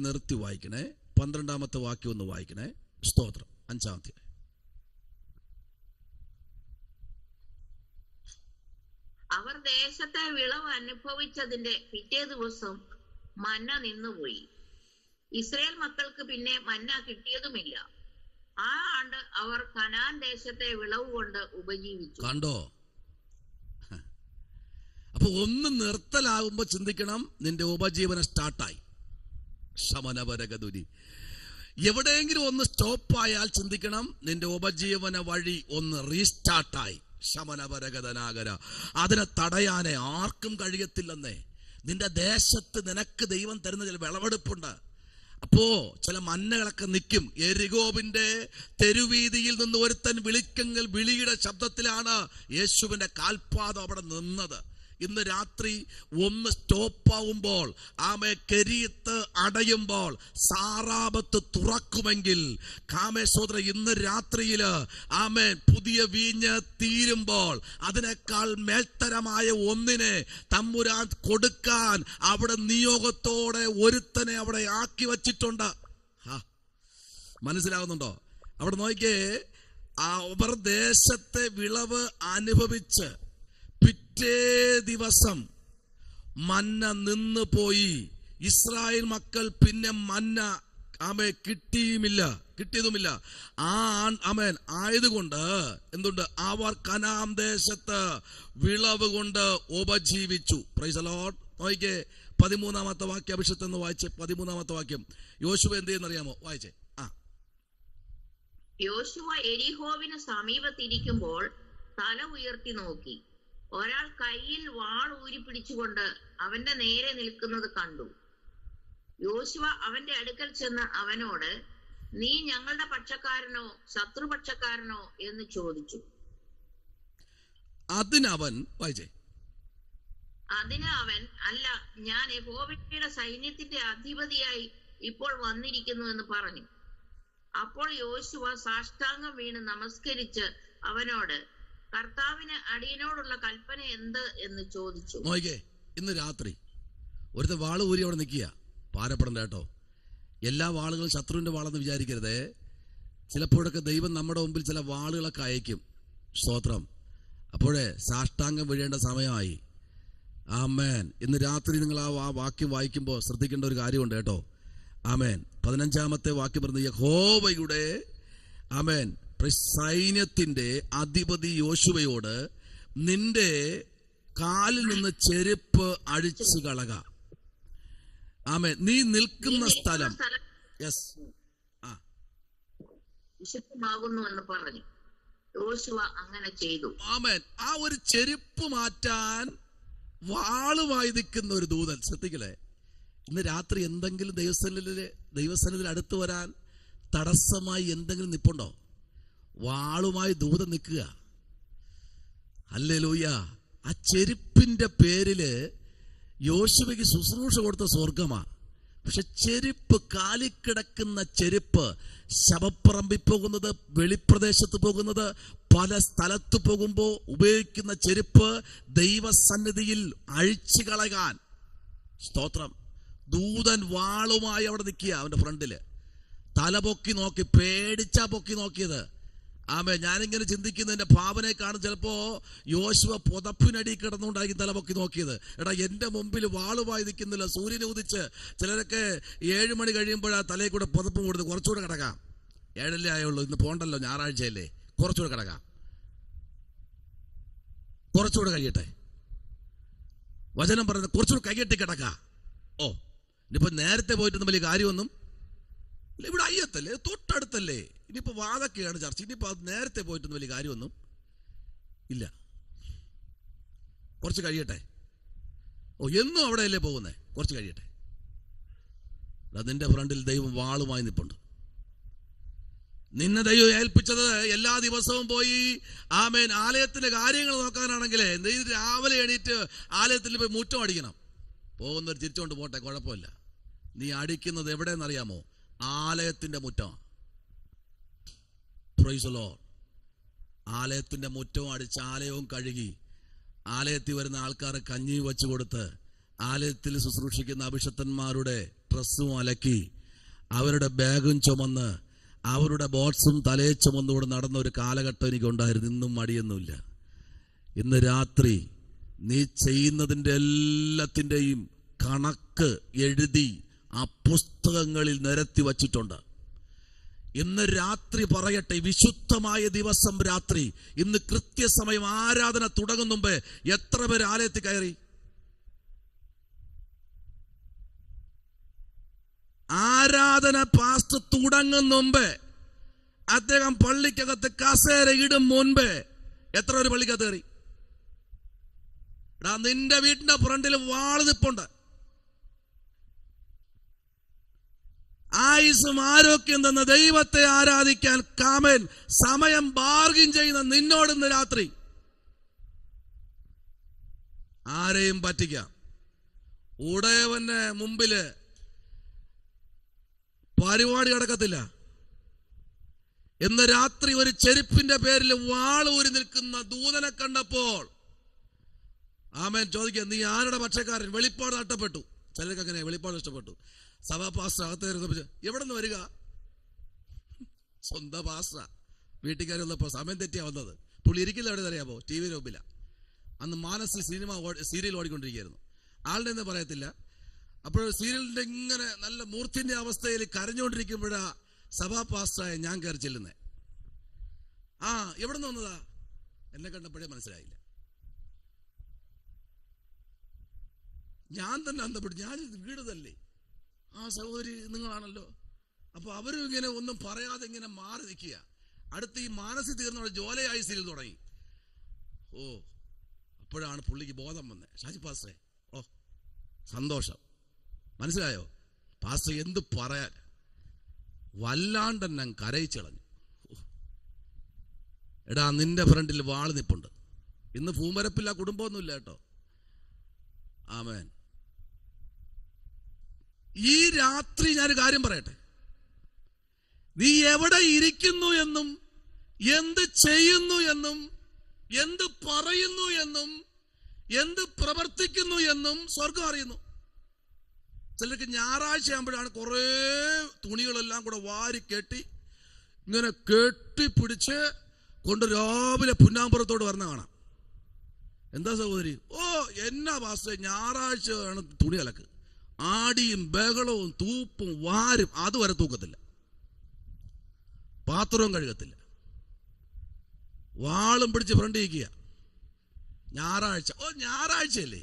നിർത്തി വായിക്കണേ. 12-ാമത്തെ വാക്യം ഒന്ന് വായിക്കണേ. സ്തോത്രം. 5-ാമത്തെ. അവർ ദേശത്തെ വിളവ് അനുഭവിച്ചതിന്റെ പിറ്റേ ദിവസം മന്ന നിന്നുപോയി. ഇസ്രായേൽ മക്കൾക്ക് പിന്നെ മന്ന കിട്ടിയതുമില്ല. ആ ആണ്ട് അവർ കനാൻ ദേശത്തെ വിളവ് കൊണ്ട് ഉപജീവിച്ചു. കണ്ടോ? അപ്പൊ ഒന്ന് നിർത്തലാകുമ്പോ ചിന്തിക്കണം, നിന്റെ ഉപജീവനം സ്റ്റാർട്ടായി. ശമനപരകതുരി. എവിടെയെങ്കിലും ഒന്ന് സ്റ്റോപ്പായാൽ ചിന്തിക്കണം, നിന്റെ ഉപജീവന വഴി ഒന്ന് റീസ്റ്റാർട്ടായി. ശമനപരകതനാകര. അതിനെ തടയാനേ ആർക്കും കഴിയത്തില്ലെന്നേ. നിന്റെ ദേശത്ത് നിനക്ക് ദൈവം തരുന്ന ചില വിളവെടുപ്പുണ്ട്. അപ്പോ ചില മന്നകളൊക്കെ നിൽക്കും. എരികോവിന്റെ തെരുവീതിയിൽ നിന്ന് ഒരുത്തൻ വിളിക്കെങ്കിൽ വിളിയുടെ ശബ്ദത്തിലാണ് യേശുവിന്റെ കാൽപാദം അവിടെ നിന്നത്. ഇന്ന് രാത്രി ഒന്ന് സ്റ്റോപ്പാവുമ്പോൾ, ആമേ, കെരീത്ത് അടയുമ്പോൾ, സാറാബത്ത് തുറക്കുമെങ്കിൽ, കാമേ സോദര, ഇന്ന് രാത്രിയില് ആമേ പുതിയ വീഞ്ഞ് തീരുമ്പോൾ അതിനേക്കാൾ മേൽത്തരമായ ഒന്നിനെ തമ്പുരാൻ കൊടുക്കാൻ അവിടെ നിയോഗത്തോടെ ഒരുത്തനെ അവിടെ ആക്കി വച്ചിട്ടുണ്ട്. മനസ്സിലാവുന്നുണ്ടോ? അവിടെ നോക്കിയേ. അവർ ദേശത്തെ വിളവ് അനുഭവിച്ച് പിറ്റേ ദിവസം മന്ന നിന്ന് പോയി. ഇസ്രായേൽ മക്കൾ പിന്നെ മന്ന കിട്ടിയതുമില്ല. ആമേൻ. ആയതുകൊണ്ട് എന്തുണ്ട്? അവർ കനാൻ ദേശത്ത് വിളവ് കൊണ്ട് ഉപജീവിച്ചു. Price the Lord. നോക്കിക്കേ 13-ാമത്തെ വാക്യം. അഭിഷേക് എന്ന് വായിച്ചേ. 13-ാമത്തെ വാക്യം. യോശുവ എന്ത് ചെയ്യുന്നറിയാമോ? വായിച്ചേ. യോശുവ എരിഹോവിന് സമീപത്തിരിക്കുമ്പോൾ തല ഉയർത്തി നോക്കി. ഒരാൾ കയ്യിൽ വാൾ ഊരി പിടിച്ചുകൊണ്ട് അവന്റെ നേരെ നിൽക്കുന്നത് കണ്ടു. യോശുവ അവന്റെ അടുക്കൽ ചെന്ന് അവനോട്, നീ ഞങ്ങളുടെ പക്ഷക്കാരനോ ശത്രുപക്ഷക്കാരനോ എന്ന് ചോദിച്ചു. അതിനവൻ അല്ല, ഞാൻ യഹോവയുടെ സൈന്യത്തിന്റെ അധിപതിയായി ഇപ്പോൾ വന്നിരിക്കുന്നു എന്ന് പറഞ്ഞു. അപ്പോൾ യോശുവ സാഷ്ടാംഗം വീണ് നമസ്കരിച്ച് അവനോട്, കർത്താവിന് അടിയനോടുള്ള കൽപ്പന എന്ത് എന്ന് ചോദിച്ചു. നോക്കിക്കേ. ഇന്ന് രാത്രി ഒരുത്ത വാള് ഊരി അവിടെ നിൽക്കുക. പാരപ്പെടണ്ട കേട്ടോ. എല്ലാ വാളുകളും ശത്രുവിന്റെ വാളെന്ന് വിചാരിക്കരുതേ. ചിലപ്പോഴൊക്കെ ദൈവം നമ്മുടെ മുമ്പിൽ ചില വാളുകളൊക്കെ അയക്കും. സ്തോത്രം. അപ്പോഴേ സാഷ്ടാംഗം വീഴേണ്ട സമയമായി. ആമേൻ. ഇന്ന് രാത്രി നിങ്ങൾ ആ വാക്യം വായിക്കുമ്പോൾ ശ്രദ്ധിക്കേണ്ട ഒരു കാര്യമുണ്ട് കേട്ടോ. ആമേൻ. 15-ാമത്തെ വാക്യം പറയുന്നത്, യഹോവയുടെ ആമേൻ സൈന്യത്തിന്റെ അധിപതി യോശുവയോട്, നിന്റെ കാലിൽ നിന്ന് ചെരുപ്പ് അഴിച്ചു കളക. ആമേൻ. നീ നിൽക്കുന്ന സ്ഥലം വിശുദ്ധമാകുന്നു എന്ന് പറഞ്ഞു. യോശുവ അങ്ങനെ ചെയ്തു. ആമേൻ. ആ ഒരു ചെരുപ്പ് മാറ്റാൻ വാളുമായി നിൽക്കുന്ന ഒരു ദൂതൻ. ശ്രദ്ധിക്കലേ. ഇന്ന് രാത്രി എന്തെങ്കിലും ദൈവസന്നിധിയിൽ അടുത്ത് വരാൻ തടസ്സമായി എന്തെങ്കിലും നിപ്പുണ്ടോ? വാളുമായി ദൂതൻ നിൽക്കുക. ഹല്ലേലൂയ. ആ ചെരുപ്പിന്റെ പേരില് യോശുവയ്ക്ക് ശുശ്രൂഷ കൊടുത്ത സ്വർഗമാ. പക്ഷെ ചെരുപ്പ്, കാലിക്കിടക്കുന്ന ചെരുപ്പ്, ശവപ്പറമ്പിൽ പോകുന്നത്, വെളിപ്രദേശത്ത് പോകുന്നത്, പല സ്ഥലത്ത് പോകുമ്പോൾ ഉപയോഗിക്കുന്ന ചെരുപ്പ് ദൈവസന്നിധിയിൽ അഴിച്ചു കളയാൻ, സ്തോത്രം, ദൂതൻ വാളുമായി അവിടെ നിൽക്കുക അവന്റെ ഫ്രണ്ടില്. തല പൊക്കി നോക്കി, പേടിച്ചാ പൊക്കി നോക്കിയത്. ആമേ, ഞാനിങ്ങനെ ചിന്തിക്കുന്നതിന്റെ ഭാവനയെ കാണും. ചിലപ്പോ യോശുവ പുതപ്പിനടി കിടന്നുകൊണ്ടായിരിക്കും തല പൊക്കി നോക്കിയത്. എടാ, എന്റെ മുമ്പിൽ വാളുമായി നിൽക്കുന്നില്ല, സൂര്യനെ ഉദിച്ച്. ചിലരൊക്കെ 7 മണി കഴിയുമ്പോഴാ തലയിൽ കൂടെ പുതപ്പും കൊടുത്ത് കുറച്ചുകൂടെ കിടക്കാം. 7 ആയുള്ളൂ, ഇന്ന് പോണ്ടല്ലോ, ഞായറാഴ്ചയല്ലേ, കുറച്ചുകൂടെ കിടക്കാം, കുറച്ചുകൂടെ കഴിയട്ടെ. വചനം പറയുന്നത് കുറച്ചുകൂടെ കൈകെട്ടി കിടക്കാം. ഓ, ഇനിയിപ്പോ നേരത്തെ പോയിട്ടൊന്നും വലിയ കാര്യമൊന്നും ഇല്ല, ഇവിടെ അയ്യത്തല്ലേ, തൊട്ടടുത്തല്ലേ, ഇനിയിപ്പോ വാതൊക്കെയാണ് ചർച്ച, ഇനിയിപ്പോ അത് നേരത്തെ പോയിട്ടൊന്നും വലിയ കാര്യമൊന്നും ഇല്ല, കുറച്ച് കഴിയട്ടെ. ഓ, എന്നും അവിടെയല്ലേ പോകുന്നേ, കുറച്ച് കഴിയട്ടെ. നിന്റെ ഫ്രണ്ടിൽ ദൈവം വാളുമായി നിൽപ്പുണ്ട്. നിന്നെ ദൈവം ഏൽപ്പിച്ചത് എല്ലാ ദിവസവും പോയി ആമേൻ ആലയത്തിന്റെ കാര്യങ്ങൾ നോക്കാനാണെങ്കിലേ നീ രാവിലെ എണീറ്റ് ആലയത്തിൽ പോയി മുറ്റം അടിക്കണം. പോകുന്നവർ തിരിച്ചുകൊണ്ട് പോട്ടെ, കുഴപ്പമില്ല. നീ അടിക്കുന്നത് എവിടെയെന്നറിയാമോ? ആലയത്തിന്റെ മുറ്റം. Price the Lord. ആലയത്തിന്റെ മുറ്റവും അടിച്ച് ആലയവും കഴുകി ആലയത്തിൽ വരുന്ന ആൾക്കാരെ കഞ്ഞി വെച്ച് കൊടുത്ത് ആലയത്തിൽ ശുശ്രൂഷിക്കുന്ന അഭിഷക്തന്മാരുടെ ഡ്രസ്സും അലക്കി അവരുടെ ബാഗും ചുമന്ന് അവരുടെ ബോട്ട്സും തലയെ ചുമന്നുകൂടെ നടന്ന ഒരു കാലഘട്ടം എനിക്കുണ്ടായിരുന്നു. ഇന്നും മടിയൊന്നുമില്ല. ഇന്ന് രാത്രി നീ ചെയ്യുന്നതിൻ്റെ എല്ലാത്തിൻ്റെയും കണക്ക് എഴുതി ആ പുസ്തകങ്ങളിൽ നിരത്തി വച്ചിട്ടുണ്ട്. ഇന്ന് രാത്രി പറയട്ടെ, വിശുദ്ധമായ ദിവസം രാത്രി, ഇന്ന് കൃത്യസമയം ആരാധന തുടങ്ങും മുമ്പേ എത്ര പേര് ആലയത്തിൽ കയറി? ആരാധന പാസ്റ്റ് തുടങ്ങും മുമ്പേ, അദ്ദേഹം പള്ളിക്കകത്ത് കസേര ഇടും മുൻപേ എത്ര ഒരു പള്ളിക്കകത്ത് കയറി? നിന്റെ വീട്ടിന്റെ ഫ്രണ്ടിൽ വാള് നിപ്പുണ്ട്. ആയുസ്സും ആരോഗ്യം തന്ന ദൈവത്തെ ആരാധിക്കാൻ കാമൻ സമയം ബാർഗിൻ ചെയ്യുന്ന നിന്നോടിന്ന് രാത്രി ആരെയും പറ്റിക്കാം. ഉടയവന്റെ മുമ്പില് പരിപാടി നടക്കത്തില്ല. ഇന്ന് രാത്രി ഒരു ചെരുപ്പിന്റെ പേരിൽ വാളൂരി നിൽക്കുന്ന ദൂതനെ കണ്ടപ്പോൾ ആമേൻ ചോദിക്കുക, നീ ആരുടെ പക്ഷക്കാരൻ? വെളിപ്പാട് നഷ്ടപ്പെട്ടു. ചിലർക്ക് അങ്ങനെ വെളിപ്പാട് ഇഷ്ടപ്പെട്ടു. സഭാ പാസ്റ്റർ അകത്ത് എവിടെ നിന്ന് വരിക? സ്വന്തം പാസ്റ്റർ വീട്ടുകാരി വന്നപ്പോൾ സമയം തെറ്റിയാ വന്നത്. പുള്ളി ഇരിക്കില്ല, എവിടെ അറിയാമോ? TV രൂപില്ല. അന്ന് മാനസിൽ സീരിയൽ ഓടിക്കൊണ്ടിരിക്കുകയായിരുന്നു. ആളുടെ എന്ന് പറയത്തില്ല. അപ്പോൾ സീരിയലിന്റെ ഇങ്ങനെ നല്ല മൂർത്തിന്റെ അവസ്ഥയിൽ കരഞ്ഞുകൊണ്ടിരിക്കുമ്പോഴാ സഭാ പാസ്റ്ററായ ഞാൻ കയറി ചെല്ലുന്നേ. എവിടെ നിന്ന് വന്നതാ? എന്നെ കണ്ടപ്പോഴേ മനസ്സിലായില്ല. ഞാൻ തന്നെ അന്തപ്പെട്ടു. ഞാൻ വീട് തല്ലേ, സഹോദരി നിങ്ങളാണല്ലോ. അപ്പൊ അവരും ഇങ്ങനെ ഒന്നും പറയാതെ ഇങ്ങനെ മാറി നിൽക്കുക. അടുത്ത് ഈ മാനസിക തീർന്ന ജോലയായി സീരിയൽ തുടങ്ങി. അപ്പോഴാണ് പുള്ളിക്ക് ബോധം വന്നത്. ഷാജി പാസ്റ്ററെ, സന്തോഷം, മനസ്സിലായോ? പാസ്റ്റർ എന്ത് പറയാൻ, വല്ലാണ്ടെന്നെ കരയിച്ചളഞ്ഞു. എടാ, നിന്റെ ഫ്രണ്ടിൽ വാള് നിപ്പുണ്ട്. ഇന്ന് പൂമരപ്പില്ല, കുടുംബമൊന്നുമില്ല കേട്ടോ. ആമേൻ. ഈ രാത്രി ഞാനൊരു കാര്യം പറയട്ടെ. നീ എവിടെ ഇരിക്കുന്നു എന്നും എന്ത് ചെയ്യുന്നു എന്നും എന്ത് പറയുന്നു എന്നും എന്ത് പ്രവർത്തിക്കുന്നു എന്നും സ്വർഗം അറിയുന്നു. ചിലർക്ക് ഞായറാഴ്ച ആകുമ്പോഴാണ് കുറേ തുണികളെല്ലാം കൂടെ വാരി കെട്ടി ഇങ്ങനെ കെട്ടിപ്പിടിച്ച് കൊണ്ട് രാവിലെ പുന്നാമ്പുറത്തോട് വരണ കാണാം. എന്താ സഹോദരി? എന്നാ പാസ്റ്റേ, ഞായറാഴ്ച ആണ് തുണി അലക്ക്. ആടിയും ബഹളവും തൂപ്പും വാരും അതുവരെ തൂക്കത്തില്ല, പാത്രവും കഴുകത്തില്ല, വാളും പിടിച്ച് ഫ്രണ്ടിരിക്കുക. ഞായറാഴ്ച ഞായറാഴ്ചയല്ലേ?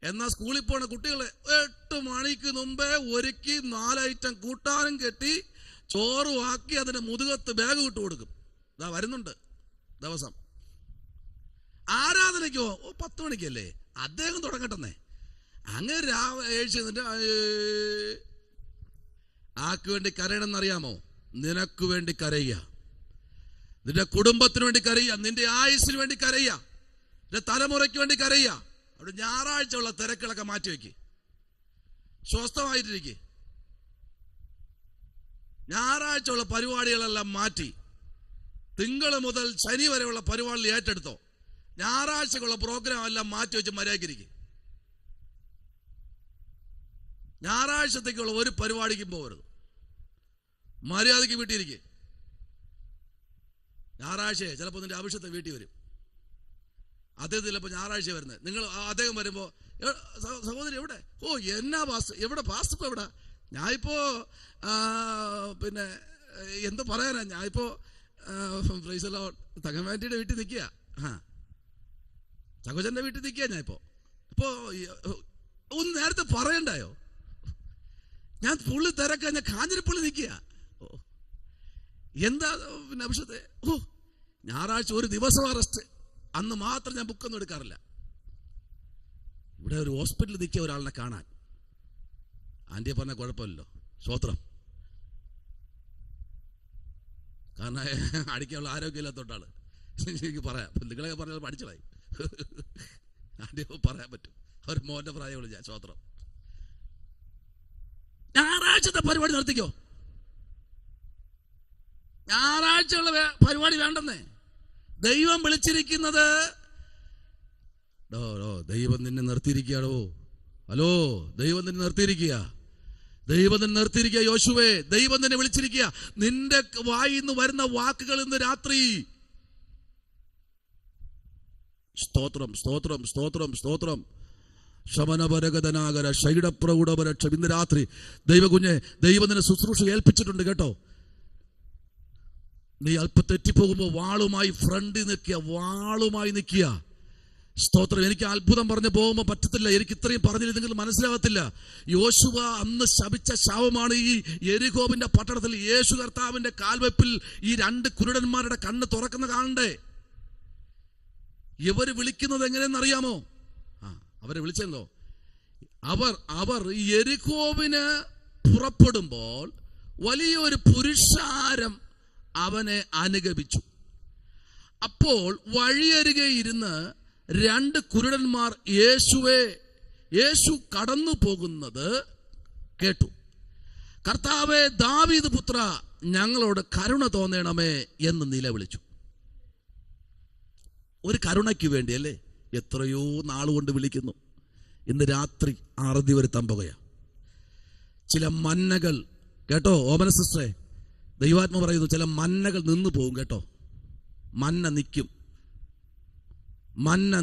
എന്നാൽ സ്കൂളിൽ പോണ കുട്ടികളെ 8 മണിക്ക് മുമ്പേ ഒരുക്കി 4 ഐറ്റം കൂട്ടാനും കെട്ടി ചോറും ആക്കി അതിന് മുതുകത്ത് ബാഗ് വിട്ടു കൊടുക്കും. ഇതാ വരുന്നുണ്ട് ദിവസം. ആരാധനയ്ക്കോ 10 മണിക്കല്ലേ, അദ്ദേഹം തുടങ്ങട്ടെന്നേ. അങ്ങനെ രാവിലെ ആർക്ക് വേണ്ടി കരയണമെന്നറിയാമോ? നിനക്ക് വേണ്ടി കരയുക, നിന്റെ കുടുംബത്തിന് വേണ്ടി കരയുക, നിന്റെ ആയുസ്സിന് വേണ്ടി കരയുക, നിന്റെ തലമുറയ്ക്ക് വേണ്ടി കരയുക. അവിടെ ഞായറാഴ്ച ഉള്ള തിരക്കുകളൊക്കെ മാറ്റിവെക്ക്. സ്വസ്ഥമായിട്ടിരിക്കെ. ഞായറാഴ്ച ഉള്ള പരിപാടികളെല്ലാം മാറ്റി തിങ്കൾ മുതൽ ശനി വരെയുള്ള പരിപാടികൾ ഏറ്റെടുത്തോ. ഞായറാഴ്ചക്കുള്ള പ്രോഗ്രാം എല്ലാം മാറ്റി വെച്ച് മര്യാദയ്ക്കിരിക്കും. ഞായറാഴ്ചത്തേക്കുള്ള ഒരു പരിപാടിക്കും പോകരുത്. മര്യാദയ്ക്ക് വീട്ടിലിരിക്കും. ഞായറാഴ്ച ചിലപ്പോൾ നിന്റെ ആവശ്യത്തെ വീട്ടിൽ വരും. അദ്ദേഹം ചിലപ്പോൾ ഞായറാഴ്ച വരുന്നത്. നിങ്ങൾ അദ്ദേഹം വരുമ്പോൾ സഹോദരി എവിടെ? ഓ എന്നാ പാസ്റ്റർ എവിടെ? പാസ്റ്റർ ഇപ്പോൾ എവിടെ? ഞാനിപ്പോ പിന്നെ എന്ത് പറയാനാ, ഞാനിപ്പോ തങ്കമാറ്റിയുടെ വീട്ടിൽ നിൽക്കുക. ചകോചന്റെ വീട്ടിൽ നിൽക്കുക. ഞാനിപ്പോ ഒന്ന് നേരത്തെ പറയണ്ടായോ? ഞാൻ പുള്ളി തിരക്കാൻ, ഞാൻ കാഞ്ഞിരപ്പള്ളി നിൽക്കുക. എന്താ പിന്നെ ആവശ്യത്തെ? ഞായറാഴ്ച ഒരു ദിവസം അറസ്റ്റ്, അന്ന് മാത്രം ഞാൻ ബുക്കൊന്നും എടുക്കാറില്ല. ഇവിടെ ഒരു ഹോസ്പിറ്റലിൽ നിൽക്കിയ ഒരാളിനെ കാണാൻ. ആന്റിയെ പറഞ്ഞ കുഴപ്പമില്ലല്ലോ, സ്വോത്രം. കാരണം അടിക്കാനുള്ള ആരോഗ്യമില്ലാത്തോട്ടാണ്. എനിക്ക് പറയാം, നിങ്ങളെ പറഞ്ഞാൽ പഠിച്ചതായി. ആന്റിയെ പറയാൻ പറ്റും. ഒരു മോന്റെ പ്രായമുള്ള ഞാൻ, സ്വോത്രം. ഞായറാഴ്ചത്തെ പരിപാടി നടത്തിക്കോ. ഞായറാഴ്ചയുള്ള പരിപാടി വേണ്ടെന്നേ. ദൈവം വിളിച്ചിരിക്കുന്നത്, ദൈവം നിന്നെ നിർത്തിയിരിക്കുകയാണോ? ഹലോ, ദൈവം നിന്നെ നിർത്തിയിരിക്കുക. ദൈവം നിന്നെ നിർത്തിയിരിക്കുക. യോശുവേ, ദൈവം നിന്നെ വിളിച്ചിരിക്കുക. നിന്റെ വായിന്ന് വരുന്ന വാക്കുകൾ ഇന്ന് രാത്രി, സ്തോത്രം സ്തോത്രം സ്തോത്രം സ്തോത്രം, ശമനപരഗതനാകര ശൈഡപ്രൗഢപരക്ഷ. ഇന്ന് രാത്രി ദൈവകുഞ്ഞെ, ദൈവം നിന്നെ ശുശ്രൂഷ ഏൽപ്പിച്ചിട്ടുണ്ട് കേട്ടോ. നീ അല്പം തെറ്റിപ്പോകുമ്പോൾ വാളുമായി ഫ്രണ്ടിൽ നിൽക്കുക, വാളുമായി നിൽക്കുക. സ്തോത്രം. എനിക്ക് അത്ഭുതം പറഞ്ഞു പോകുമ്പോൾ പറ്റത്തില്ല. എനിക്ക് ഇത്രയും പറഞ്ഞില്ലെങ്കിൽ മനസ്സിലാകത്തില്ല. യോശുവ അന്ന് ശപിച്ച ശാപമാണ് ഈ യെരിഹോവിന്റെ പട്ടണത്തിൽ യേശു കർത്താവിന്റെ കാൽവെപ്പിൽ ഈ രണ്ട് കുരുടന്മാരുടെ കണ്ണ് തുറക്കുന്ന കാണണ്ടേ. ഇവര് വിളിക്കുന്നത് എങ്ങനെയെന്നറിയാമോ? അവരെ വിളിച്ചല്ലോ. അവർ യെരിഹോവിന് പുറപ്പെടുമ്പോൾ വലിയൊരു പുരുഷാരം അവനെ അനുഗമിച്ചു. അപ്പോൾ വഴിയരികെ ഇരുന്ന് രണ്ട് കുരുടന്മാർ യേശു കടന്നു പോകുന്നത് കേട്ടു. കർത്താവേ, ദാവീദ് പുത്ര, ഞങ്ങളോട് കരുണ തോന്നണമേ എന്ന് നിലവിളിച്ചു. ഒരു കരുണയ്ക്ക് വേണ്ടി അല്ലേ എത്രയോ നാളുകൊണ്ട് വിളിക്കുന്നു. ഇന്ന് രാത്രി അറുതി വരുത്താൻ പോകുകയാണ്. ചില മന്നകൾ കേട്ടോ, ഓമന സിസ്റ്ററെ, ദൈവാത്മ പറയുന്നു, ചില മന്നകൾ നിന്നു പോകും കേട്ടോ. മന്ന നിൽക്കും, മന്ന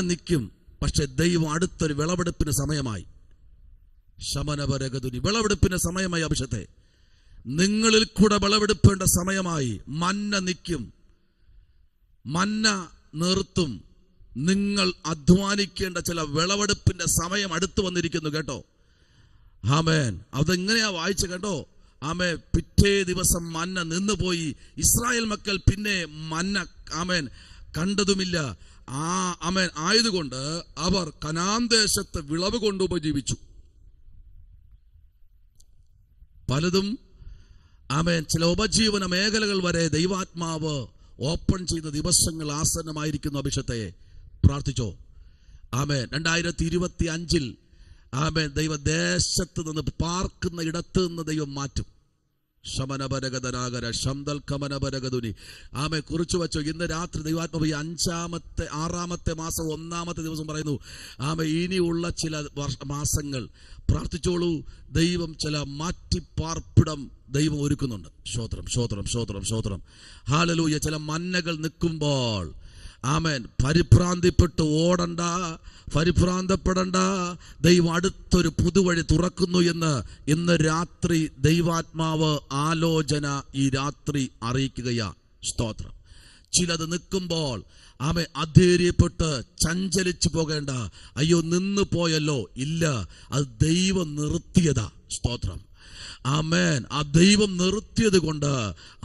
നിൽക്കും. പക്ഷെ ദൈവം അടുത്തൊരു വിളവെടുപ്പിന് സമയമായി. ശമനപരഗതുനി, വിളവെടുപ്പിന് സമയമായി. അഭിഷത്തെ നിങ്ങളിൽ കൂടെ വിളവെടുപ്പേണ്ട സമയമായി. മന്ന നിൽക്കും, മന്ന നിർത്തും. നിങ്ങൾ അധ്വാനിക്കേണ്ട ചില വിളവെടുപ്പിന്റെ സമയം അടുത്തു വന്നിരിക്കുന്നു കേട്ടോ. ആമേൻ. അതെങ്ങനെയാ വായിച്ചു കേട്ടോ. ആമേ, പിറ്റേ ദിവസം മന്ന നിന്നുപോയി. ഇസ്രായേൽ മക്കൾ പിന്നെ മന്ന ആമേൻ കണ്ടതുമില്ല. ആമേൻ ആയതുകൊണ്ട് അവർ കനാൻ ദേശത്ത് വിളവ് കൊണ്ട് ഉപജീവിച്ചു. പലതും ആമേൻ ചില ഉപജീവന മേഖലകൾ വരെ ദൈവാത്മാവ് ഓപ്പൺ ചെയ്ത ദിവസങ്ങൾ ആസന്നമായിരിക്കുന്നു. അഭിഷത്തെ പ്രാർത്ഥിച്ചോ. ആമേൻ. 2025 ആമേൻ ദൈവദേശത്ത് നിന്ന് പാർക്കുന്ന ഇടത്ത് നിന്ന് ദൈവം മാറ്റും. ശമനപരഗതനാകര ശംദൽ കമനപരഗതുനി. ആമേ കുറിച്ചു വച്ചോ. ഇന്ന് രാത്രി ദൈവാത്മാവ് 6ാമത്തെ മാസം 1ാമത്തെ ദിവസം പറയുന്നു. ആമേ ഇനിയുള്ള ചില മാസങ്ങൾ പ്രാർത്ഥിച്ചോളൂ. ദൈവം ചില മാറ്റിപ്പാർപ്പിടം ദൈവം ഒരുക്കുന്നുണ്ട്. സ്തോത്രം സ്തോത്രം സ്തോത്രം സ്തോത്രം. ഹല്ലേലൂയ. ചില മന്നകൾ നിൽക്കുമ്പോൾ ആമേൻ പരിഭ്രാന്തിപ്പെട്ട് ഓടണ്ട, പരിഭ്രാന്തപ്പെടണ്ട. ദൈവം അടുത്തൊരു പുതുവഴി തുറക്കുന്നു എന്ന് ഇന്ന് രാത്രി ദൈവാത്മാവ് ആലോചന ഈ രാത്രി അറിയിക്കുകയാ. സ്തോത്രം. ചിലത് നിൽക്കുമ്പോൾ ആമേ അധൈര്യപ്പെട്ട് ചഞ്ചലിച്ചു പോകേണ്ട. അയ്യോ നിന്നു പോയല്ലോ. ഇല്ല, അത് ദൈവം നിർത്തിയതാ. സ്തോത്രം. ആമേൻ. ആ ദൈവം നിർത്തിയത് കൊണ്ട്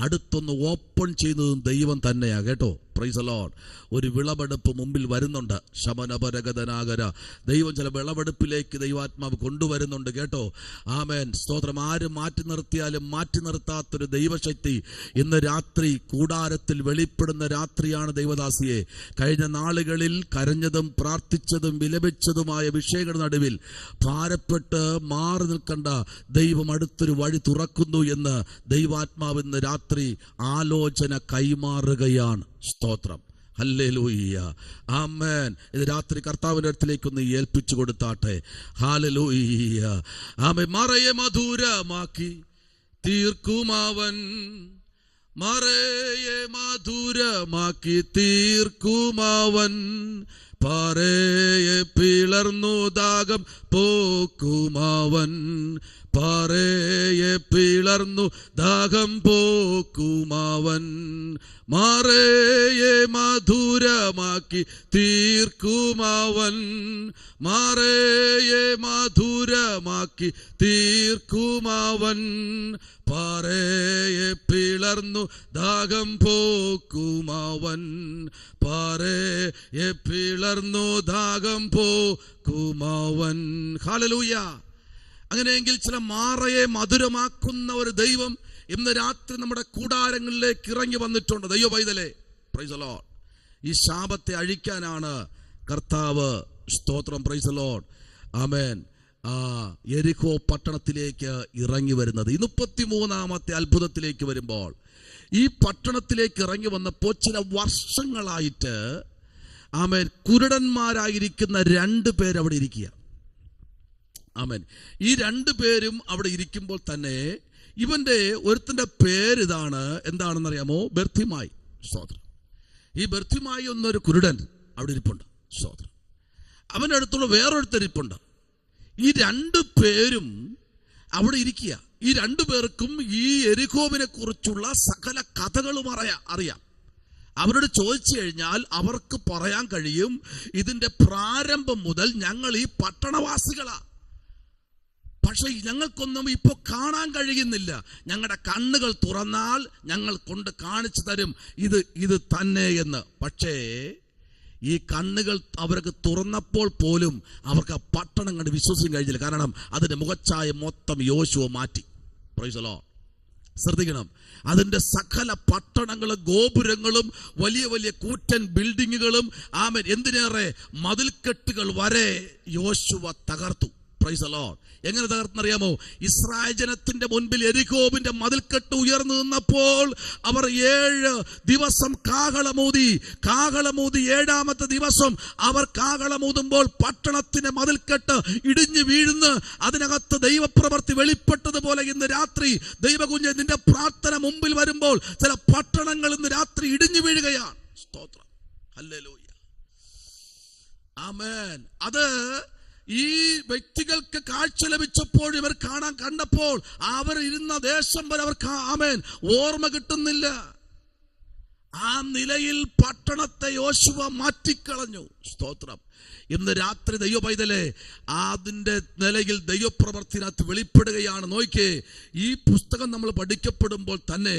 അടുത്തൊന്ന് ഓപ്പൺ ചെയ്യുന്നതും ദൈവം തന്നെയാ കേട്ടോ. Price the Lord. ഒരു വിളവെടുപ്പ് മുമ്പിൽ വരുന്നുണ്ട്. ശമനപരഗതനാകര. ദൈവം ചില വിളവെടുപ്പിലേക്ക് ദൈവാത്മാവ് കൊണ്ടുവരുന്നുണ്ട് കേട്ടോ. ആമേൻ, സ്തോത്രം. ആര് മാറ്റി നിർത്തിയാലും മാറ്റി നിർത്താത്തൊരു ദൈവശക്തി ഇന്ന് രാത്രി കൂടാരത്തിൽ വെളിപ്പെടുന്ന രാത്രിയാണ് ദൈവദാസിയെ. കഴിഞ്ഞ നാളുകളിൽ കരഞ്ഞതും പ്രാർത്ഥിച്ചതും വിലപിച്ചതുമായ വിഷയങ്ങളുടെ നടുവിൽ ഭാരപ്പെട്ട് മാറി നിൽക്കേണ്ട ദൈവം അടുത്തൊരു വഴി തുറക്കുന്നു എന്ന് ദൈവാത്മാവ് ഇന്ന് രാത്രി ആലോചന കൈമാറുകയാണ്. സ്തോത്രം. ഹല്ലേലൂയ. ആമേൻ. ഇത് രാത്രി കർത്താവിന്റെ അടുത്തേക്കൊന്ന് ഏൽപ്പിച്ചു കൊടുത്താട്ടെ. ഹല്ലേലൂയ. ആമേൻ. മറയെ മധുരമാക്കി തീർക്കുമവൻ, മറയെ മധുരമാക്കി തീർക്കുമവൻ, പറയെ പിളർന്നു ദാഹം പോക്കുമവൻ, പറയെ പിളർന്നു ദാഹം പോക്കുമവൻ, മറയെ മധുരമാക്കി തീർക്കുമവൻ, മറയെ മധുരമാക്കി തീർക്കുമവൻ, പറയെ പിളർന്നു ദാഹം പോക്കുമവൻ, പറയെ പിളർന്നു ദാഹം പോക്കുമവൻ. ഹല്ലേലൂയ. അങ്ങനെയെങ്കിൽ ചില മാറയെ മധുരമാക്കുന്ന ഒരു ദൈവം ഇന്ന് രാത്രി നമ്മുടെ കൂടാരങ്ങളിലേക്ക് ഇറങ്ങി വന്നിട്ടുണ്ട്. ദൈവ പൈതലേ, പ്രൈസ് ദി ലോർഡ്. ഈ ശാപത്തെ അഴിക്കാനാണ് കർത്താവ്, സ്തോത്രം, പ്രൈസ് ദി ലോർഡ്, ആമേൻ, യെരിഹോ പട്ടണത്തിലേക്ക് ഇറങ്ങി വരുന്നത്. ഈ 33-ാമത്തെ അത്ഭുതത്തിലേക്ക് വരുമ്പോൾ ഈ പട്ടണത്തിലേക്ക് ഇറങ്ങി വന്നപ്പോൾ ചില വർഷങ്ങളായിട്ട് ആമേൻ കുരുടന്മാരായിരിക്കുന്ന 2 പേരവിടെ ഇരിക്കുക. ആമേൻ. ഈ 2 പേരും അവിടെ ഇരിക്കുമ്പോൾ തന്നെ ഇവന്റെ ഒരുത്തന്റെ പേര് ഇതാണ്. എന്താണെന്നറിയാമോ? ബർത്തിമായി. സ്തോത്രം. ഈ ബർത്തിമായി എന്നൊരു കുരുടൻ അവിടെ ഇരിപ്പുണ്ട്. സ്തോത്രം. അവന്റെ അടുത്തുള്ള വേറൊരുത്തരിപ്പുണ്ട്. ഈ 2 പേരും അവിടെ ഇരിക്കുക. ഈ 2 പേർക്കും ഈ യെരിഹോവിനെ കുറിച്ചുള്ള സകല കഥകളും അറിയാം. അവരോട് ചോദിച്ചു കഴിഞ്ഞാൽ അവർക്ക് പറയാൻ കഴിയും, ഇതിന്റെ പ്രാരംഭം മുതൽ ഞങ്ങൾ ഈ പട്ടണവാസികളാ, പക്ഷെ ഞങ്ങൾക്കൊന്നും ഇപ്പൊ കാണാൻ കഴിയുന്നില്ല. ഞങ്ങളുടെ കണ്ണുകൾ തുറന്നാൽ ഞങ്ങൾ കൊണ്ട് കാണിച്ചു തരും ഇത് തന്നെ എന്ന്. പക്ഷേ ഈ കണ്ണുകൾ അവർക്ക് തുറന്നപ്പോൾ പോലും അവർക്ക് ആ പട്ടണം കണ്ട് വിശ്വസിക്കാൻ കഴിഞ്ഞില്ല. കാരണം അതിന്റെ മുഖച്ഛായ മൊത്തം യോശുവ മാറ്റി. Price the Lord. ശ്രദ്ധിക്കണം. അതിന്റെ സകല പട്ടണങ്ങളും ഗോപുരങ്ങളും വലിയ വലിയ കൂറ്റൻ ബിൽഡിങ്ങുകളും ആമേൻ എന്തിനേറെ മതിൽക്കെട്ടുകൾ വരെ യോശുവ തകർത്തു. Price the Lord. എങ്ങനെ തകർന്നറിയാമോ? ഇസ്രായേൽ ജനത്തിന്റെ മുൻപിൽ യെരിഹോവിന്റെ മതിൽക്കെട്ട് ഉയർന്നു നിന്നപ്പോൾ അവർ 7 ദിവസം കാഹളമൂതി. 7ാമത്തെ ദിവസം അവർ കാഹളമൂതുമ്പോൾ പട്ടണത്തിന്റെ മതിൽക്കെട്ട് ഇടിഞ്ഞു വീഴുന്ന് അതിനകത്ത് ദൈവപ്രവൃത്തി വെളിപ്പെട്ടതുപോലെ ഇന്ന് രാത്രി ദൈവകുഞ്ഞ് നിന്റെ പ്രാർത്ഥന മുമ്പിൽ വരുമ്പോൾ ചില പട്ടണങ്ങൾ ഇന്ന് രാത്രി ഇടിഞ്ഞു വീഴുകയാണ്. സ്തോത്രം. ഹല്ലേലൂയ. ആമേൻ. അത് ഈ വ്യക്തികൾക്ക് കാഴ്ച ലഭിച്ചപ്പോൾ ഇവർ കണ്ടപ്പോൾ അവർ ഇരുന്ന ദേശം വരെ അവർക്ക് ആമേൻ ഓർമ്മ കിട്ടുന്നില്ല. ആ നിലയിൽ പട്ടണത്തെ യോശുവ മാറ്റിക്കളഞ്ഞു. സ്തോത്രം. ഇന്ന് രാത്രി ദൈവ പൈതലേ, അതിന്റെ നിലയിൽ ദൈവപ്രവർത്തിനകത്ത് വെളിപ്പെടുകയാണ്. നോക്കിയേ, ഈ പുസ്തകം നമ്മൾ പഠിക്കപ്പെടുമ്പോൾ തന്നെ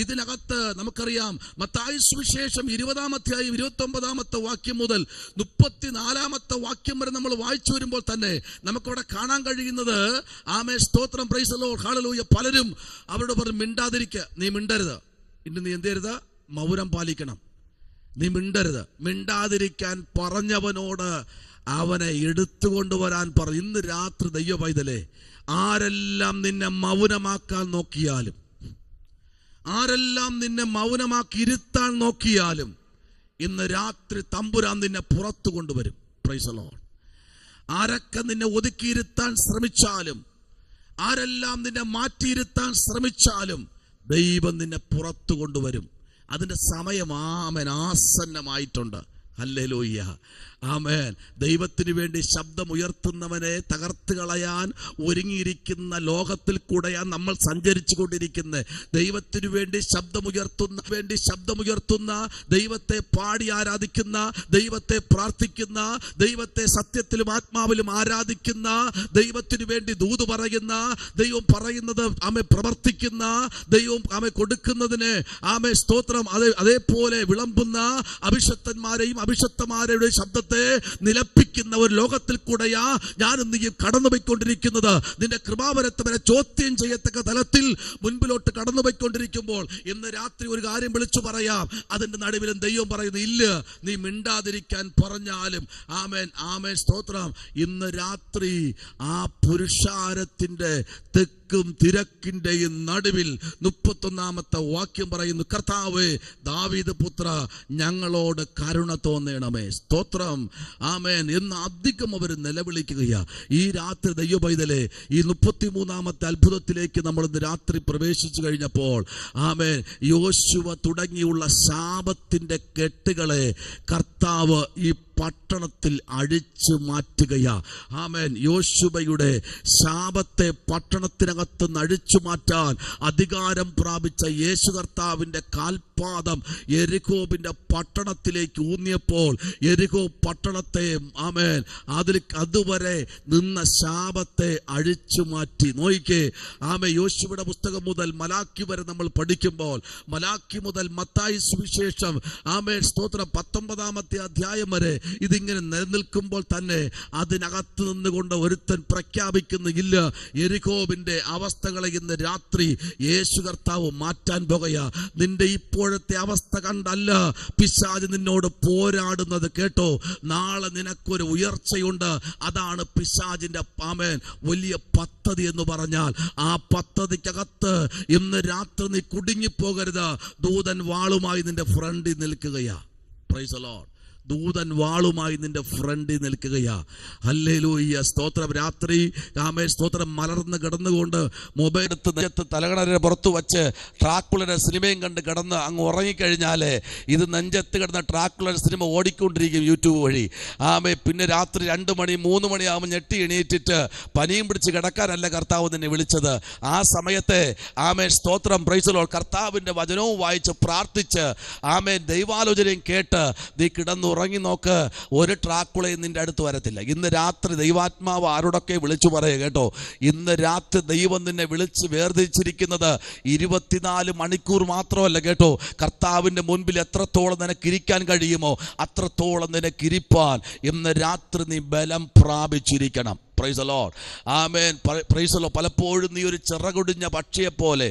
ഇതിനകത്ത് നമുക്കറിയാം മത്തായി സുവിശേഷം 20-ാം അധ്യായം 29-ാമത്തെ വാക്യം മുതൽ 34-ാമത്തെ വാക്യം വരെ നമ്മൾ വായിച്ചു വരുമ്പോൾ തന്നെ നമുക്കവിടെ കാണാൻ കഴിയുന്നത് ആമേ സ്തോത്രം, പ്രൈസ് ദി ലോർഡ്, ഹല്ലേലൂയ. പലരും അവരോട് പറഞ്ഞു മിണ്ടാതിരിക്കുക, നീ മിണ്ടരുത്, ഇന്ന് നീ എന്ത് ചെയ്യരുത്, മൗനം പാലിക്കണം, നീ മിണ്ടരുത്. മിണ്ടാതിരിക്കാൻ പറഞ്ഞവനോട് അവനെ എടുത്തുകൊണ്ടുവരാൻ പറഞ്ഞു. ഇന്ന് രാത്രി ദൈവ പൈതലേ, ആരെല്ലാം നിന്നെ മൗനമാക്കാൻ നോക്കിയാലും, ആരെല്ലാം നിന്നെ മൗനമാക്കി ഇരുത്താൻ നോക്കിയാലും ഇന്ന് രാത്രി തമ്പുരാൻ നിന്നെ പുറത്തു കൊണ്ടുവരും. Price the Lord. ആരൊക്കെ നിന്നെ ഒതുക്കിയിരുത്താൻ ശ്രമിച്ചാലും, ആരെല്ലാം നിന്നെ മാറ്റിയിരുത്താൻ ശ്രമിച്ചാലും ദൈവം നിന്നെ പുറത്തു കൊണ്ടുവരും. അതിന്റെ സമയം ആമേൻ ആസന്നമായിട്ടുണ്ട്. ഹല്ലേലൂയ, ആമേൻ. ദൈവത്തിന് വേണ്ടി ശബ്ദമുയർത്തുന്നവനെ തകർത്ത് കളയാൻ ഒരുങ്ങിയിരിക്കുന്ന ലോകത്തിൽ കൂടെയാണ് നമ്മൾ സഞ്ചരിച്ചു കൊണ്ടിരിക്കുന്നത്. ദൈവത്തിന് വേണ്ടി ശബ്ദമുയർത്തുന്ന ദൈവത്തെ പാടി ആരാധിക്കുന്ന, ദൈവത്തെ പ്രാർത്ഥിക്കുന്ന, ദൈവത്തെ സത്യത്തിലും ആത്മാവിലും ആരാധിക്കുന്ന, ദൈവത്തിന് വേണ്ടി ദൂത് പറയുന്ന, ദൈവം പറയുന്നത് ആമേ പ്രവർത്തിക്കുന്ന, ദൈവം ആമേ കൊടുക്കുന്നതിന് ആമേ സ്തോത്രം അതേപോലെ വിളമ്പുന്ന അഭിഷക്തന്മാരെയും അഭിഷക്തമാരുടെ ശബ്ദത്തെ നിലപ്പിക്കുന്ന ഒരു ലോകത്തിൽ കൂടെയാ ഞാനും നീയും കടന്നുപോയിക്കൊണ്ടിരിക്കുന്നത്. നിന്റെ കൃപാവരത്തെ വരെ ചോദ്യം ചെയ്യത്തക്ക തലത്തിൽ മുൻപിലോട്ട് കടന്നുപോയിക്കൊണ്ടിരിക്കുമ്പോൾ ഇന്ന് രാത്രി ഒരു കാര്യം വിളിച്ചു പറയാം. അതിന്റെ നടുവിലും ദൈവം പറയുന്നു, ഇല്ല, നീ മിണ്ടാതിരിക്കാൻ പറഞ്ഞാലും ആമേൻ ആമേൻ സ്തോത്രം. ഇന്ന് രാത്രി ആ പുരുഷാരത്തിന്റെ തിക്കും തിരക്കിന്റെയും നടുവിൽ 31-ാമത്തെ വാക്യം പറയുന്നു, കർത്താവേ ദാവീദ് പുത്ര ഞങ്ങളോട് കരുണ തോന്നണമേ. സ്തോത്രം, ആമേൻ എന്ന് അധികം അവർ നിലവിളിക്കുകയാ. ഈ രാത്രി ദൈവ പൈതലേ, ഈ 33-ാമത്തെ അത്ഭുതത്തിലേക്ക് നമ്മൾ ഇന്ന് രാത്രി പ്രവേശിച്ചു കഴിഞ്ഞപ്പോൾ ആമേൻ യോശുവ തുടങ്ങിയുള്ള ശാപത്തിന്റെ കെട്ടുകളെ കർത്താവ് ഈ പട്ടണത്തിൽ അഴിച്ചു മാറ്റുകയാ. ആമേൻ. യോശുവയുടെ ശാപത്തെ പട്ടണത്തിനകത്ത് നിന്ന് അഴിച്ചു മാറ്റാൻ അധികാരം പ്രാപിച്ച യേശു കർത്താവിന്റെ കാൽപാദം യെരിഹോവിന്റെ പട്ടണത്തിലേക്ക് ഊന്നിയപ്പോൾ യെരിഹോ പട്ടണത്തെ ആമേൻ അതുവരെ നിന്ന ശാപത്തെ അഴിച്ചു മാറ്റി. നോയിക്കേ, ആമേ യോശുവയുടെ പുസ്തകം മുതൽ മലാക്കി വരെ നമ്മൾ പഠിക്കുമ്പോൾ, മലാക്കി മുതൽ മത്തായി സുവിശേഷം ആമേൻ സ്തോത്രം 19-ാമത്തെ അധ്യായം വരെ ഇതിങ്ങനെ നിലനിൽക്കുമ്പോൾ തന്നെ അതിനകത്ത് നിന്നുകൊണ്ട് ഒരുത്തൻ പ്രഖ്യാപിക്കുന്നു, ഇല്ല, യെരിഹോവിന്റെ അവസ്ഥകളെ ഇന്ന് രാത്രി യേശു കർത്താവ് മാറ്റാൻ പോകുകയാ. നിന്റെ ഇപ്പോഴത്തെ അവസ്ഥ കണ്ടല്ല പിശാച് നിന്നോട് പോരാടുന്നത്, കേട്ടോ. നാളെ നിനക്കൊരു ഉയർച്ചയുണ്ട്. അതാണ് പിശാചിന്റെ ആമേൻ വലിയ പദ്ധതി എന്ന് പറഞ്ഞാൽ. ആ പദ്ധതിക്കകത്ത് ഇന്ന് രാത്രി നീ കുടുങ്ങിപ്പോകരുത്. ദൂതൻ വാളുമായി നിന്റെ ഫ്രണ്ടിൽ നിൽക്കുകയാ. Price the Lord. ദൂതൻ വാളുമായി നിന്റെ ഫ്രണ്ടിൽ നിൽക്കുകയാ. ഹല്ലേലൂയ, സ്തോത്രം. രാത്രി ആമേൻ സ്തോത്രം മലർന്ന് കിടന്നുകൊണ്ട് മൊബൈൽ എടുത്ത് തലകണരെ പുറത്തു വച്ച് ട്രാക്കുളയുടെ സിനിമയും കണ്ട് കിടന്ന് അങ്ങ് ഉറങ്ങിക്കഴിഞ്ഞാൽ ഇത് നെഞ്ചത്ത് കിടന്ന ട്രാക്കുളയുടെ സിനിമ ഓടിക്കൊണ്ടിരിക്കും യൂട്യൂബ് വഴി. ആമേ പിന്നെ രാത്രി 2 മണി 3 മണിയാകുമ്പോൾ ഞെട്ടി എണീറ്റിട്ട് പനിയും പിടിച്ച് കിടക്കാനല്ല കർത്താവ് നിന്നെ വിളിച്ചത്. ആ സമയത്തെ ആമേൻ സ്തോത്രം പ്രൈസ് ദി ലോർഡ് കർത്താവിൻ്റെ വചനവും വായിച്ച് പ്രാർത്ഥിച്ച് ആമേൻ ദൈവാലോചനയും കേട്ട് നീ കിടന്നു ഉറങ്ങി നോക്ക്. ഒരു ട്രാക്കുളയും നിന്റെ അടുത്ത് വരത്തില്ല. ഇന്ന് രാത്രി ദൈവാത്മാവ് ആരോടൊക്കെ വിളിച്ചു പറയുക, കേട്ടോ. ഇന്ന് രാത്രി ദൈവം നിന്നെ വിളിച്ച് വേർതിരിച്ചിരിക്കുന്നത് 24 മണിക്കൂർ മാത്രമല്ല, കേട്ടോ. കർത്താവിൻ്റെ മുൻപിൽ എത്രത്തോളം നിനക്കിരിക്കാൻ കഴിയുമോ അത്രത്തോളം നിനക്കിരിപ്പാൻ ഇന്ന് രാത്രി നീ ബലം പ്രാപിച്ചിരിക്കണം. Praise the Lord. ആമേൻ. Praise the Lord. പലപ്പോഴും നീ ഒരു ചിറകൊടിഞ്ഞ പക്ഷിയെപ്പോലെ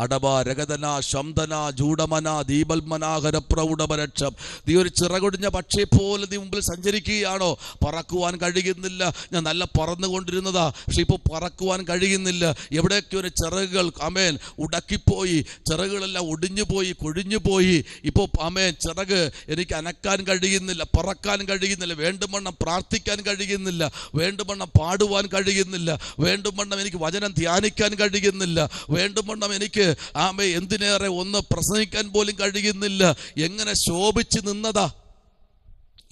അടബ രഗതന ശംദന ജൂഡമന ദീപൽമനാഹര പ്രൗഢപരക്ഷം, നീ ഒരു ചിറകൊടിഞ്ഞ പക്ഷിയെപ്പോലെ നീ മുമ്പിൽ സഞ്ചരിക്കുകയാണോ? പറക്കുവാൻ കഴിയുന്നില്ല. ഞാൻ നല്ല പറന്നുകൊണ്ടിരുന്നതാ, പക്ഷെ ഇപ്പോൾ പറക്കുവാൻ കഴിയുന്നില്ല. എവിടെയൊക്കെ ഒരു ചിറകുകൾ ആമേൻ ഉടക്കിപ്പോയി, ചിറകുകളെല്ലാം ഒടിഞ്ഞുപോയി, കൊഴിഞ്ഞുപോയി. ഇപ്പോൾ ആമേൻ ചിറക് എനിക്ക് അനക്കാൻ കഴിയുന്നില്ല, പറക്കാൻ കഴിയുന്നില്ല, വേണ്ടുവണ്ണം പ്രാർത്ഥിക്കാൻ കഴിയുന്നില്ല, വേണ്ടുവണ്ണം പാടുവാൻ കഴിയുന്നില്ല, വേണ്ടുവണ്ണം എനിക്ക് വചനം ധ്യാനിക്കാൻ കഴിയുന്നില്ല, വേണ്ടുവണ്ണം എനിക്ക് ആമേ എന്തിനേറെ ഒന്ന് പ്രസംഗിക്കാൻ പോലും കഴിയുന്നില്ല. എങ്ങനെ ശോഭിച്ച് നിന്നതാ,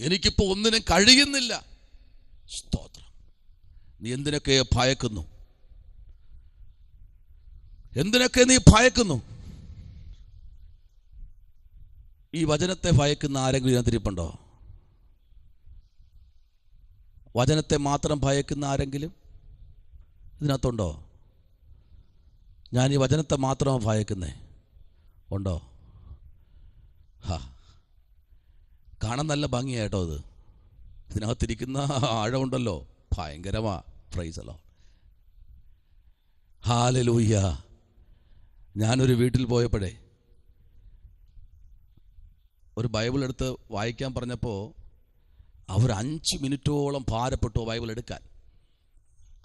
എനിക്കിപ്പോ ഒന്നിനും കഴിയുന്നില്ല. സ്തോത്രം. നീ എന്തിനൊക്കെ ഭയക്കുന്നു? എന്തിനൊക്കെ നീ ഭയക്കുന്നു? ഈ വചനത്തെ ഭയക്കുന്ന ആരെങ്കിലും ഇതിനകത്തിരിപ്പുണ്ടോ? വചനത്തെ മാത്രം ഭയക്കുന്ന ആരെങ്കിലും ഇതിനകത്തുണ്ടോ? ഞാൻ ഈ വചനത്തെ മാത്രമാണ് ഭയക്കുന്നേ, ഉണ്ടോ? കാണാൻ നല്ല ഭംഗിയായിട്ടോ ഇത്. ഇതിനകത്തിരിക്കുന്ന ആഴമുണ്ടല്ലോ, ഭയങ്കരമാ. Praise the Lord. ഹല്ലേലൂയ. ഞാനൊരു വീട്ടിൽ പോയപ്പോഴേ ഒരു ബൈബിൾ എടുത്ത് വായിക്കാൻ പറഞ്ഞപ്പോൾ അവർ 5 മിനിറ്റോളം ഭാരപ്പെട്ടു ബൈബിൾ എടുക്കാൻ.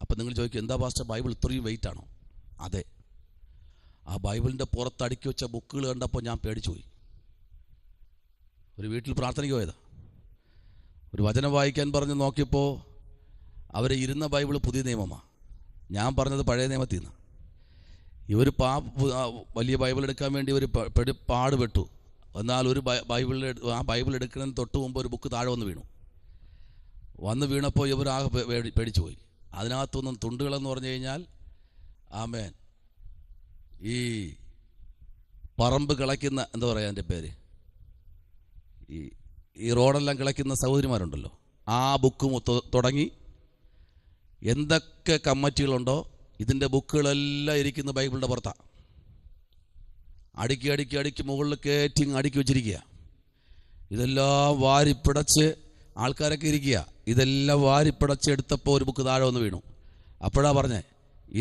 അപ്പം നിങ്ങൾ ചോദിക്കും, എന്താ പാസ്റ്റർ ബൈബിൾ ഇത്രയും വെയിറ്റ് ആണോ? അതെ. ആ ബൈബിളിൻ്റെ പുറത്ത് അടുക്കി വെച്ച ബുക്കുകൾ കണ്ടപ്പോൾ ഞാൻ പേടിച്ചു പോയി. ഒരു വീട്ടിൽ പ്രാർത്ഥനയ്ക്ക് പോയതാ, ഒരു വചനം വായിക്കാൻ പറഞ്ഞ് നോക്കിയപ്പോൾ അവർ ഇരുന്ന ബൈബിൾ പുതിയ നിയമമാണ്, ഞാൻ പറഞ്ഞത് പഴയ നിയമത്തിൽ നിന്ന്. ഇവർ വലിയ ബൈബിൾ എടുക്കാൻ വേണ്ടി ഒരു പാടുപെട്ടു. എന്നാൽ ഒരു ബൈബിൾ എടുക്കുന്നതിന് തൊട്ട് മുമ്പ് ഒരു ബുക്ക് താഴെ വന്ന് വീണപ്പോൾ ഇവർ ആകെ പേടിച്ചു പോയി. അതിനകത്തൊന്നും തുണ്ടുകളെന്ന് പറഞ്ഞു കഴിഞ്ഞാൽ ആമേൻ ഈ പറമ്പ് കിളയ്ക്കുന്ന എന്താ പറയുക എൻ്റെ പേര്, ഈ റോഡെല്ലാം കിളയ്ക്കുന്ന സഹോദരിമാരുണ്ടല്ലോ, ആ ബുക്ക് തുടങ്ങി എന്തൊക്കെ കമ്മിറ്റികളുണ്ടോ ഇതിൻ്റെ ബുക്കുകളെല്ലാം ഇരിക്കുന്ന ബൈബിളിൻ്റെ പുറത്താണ്. അടുക്കി മുകളിൽ കയറ്റി അടുക്കി വെച്ചിരിക്കുക. ഇതെല്ലാം വാരിപ്പിടച്ച് ആൾക്കാരൊക്കെ ഇരിക്കുക. ഇതെല്ലാം വാരിപ്പിടച്ച് എടുത്തപ്പോൾ ഒരു ബുക്ക് താഴെ വന്ന് വീണു. അപ്പോഴാണ് പറഞ്ഞേ,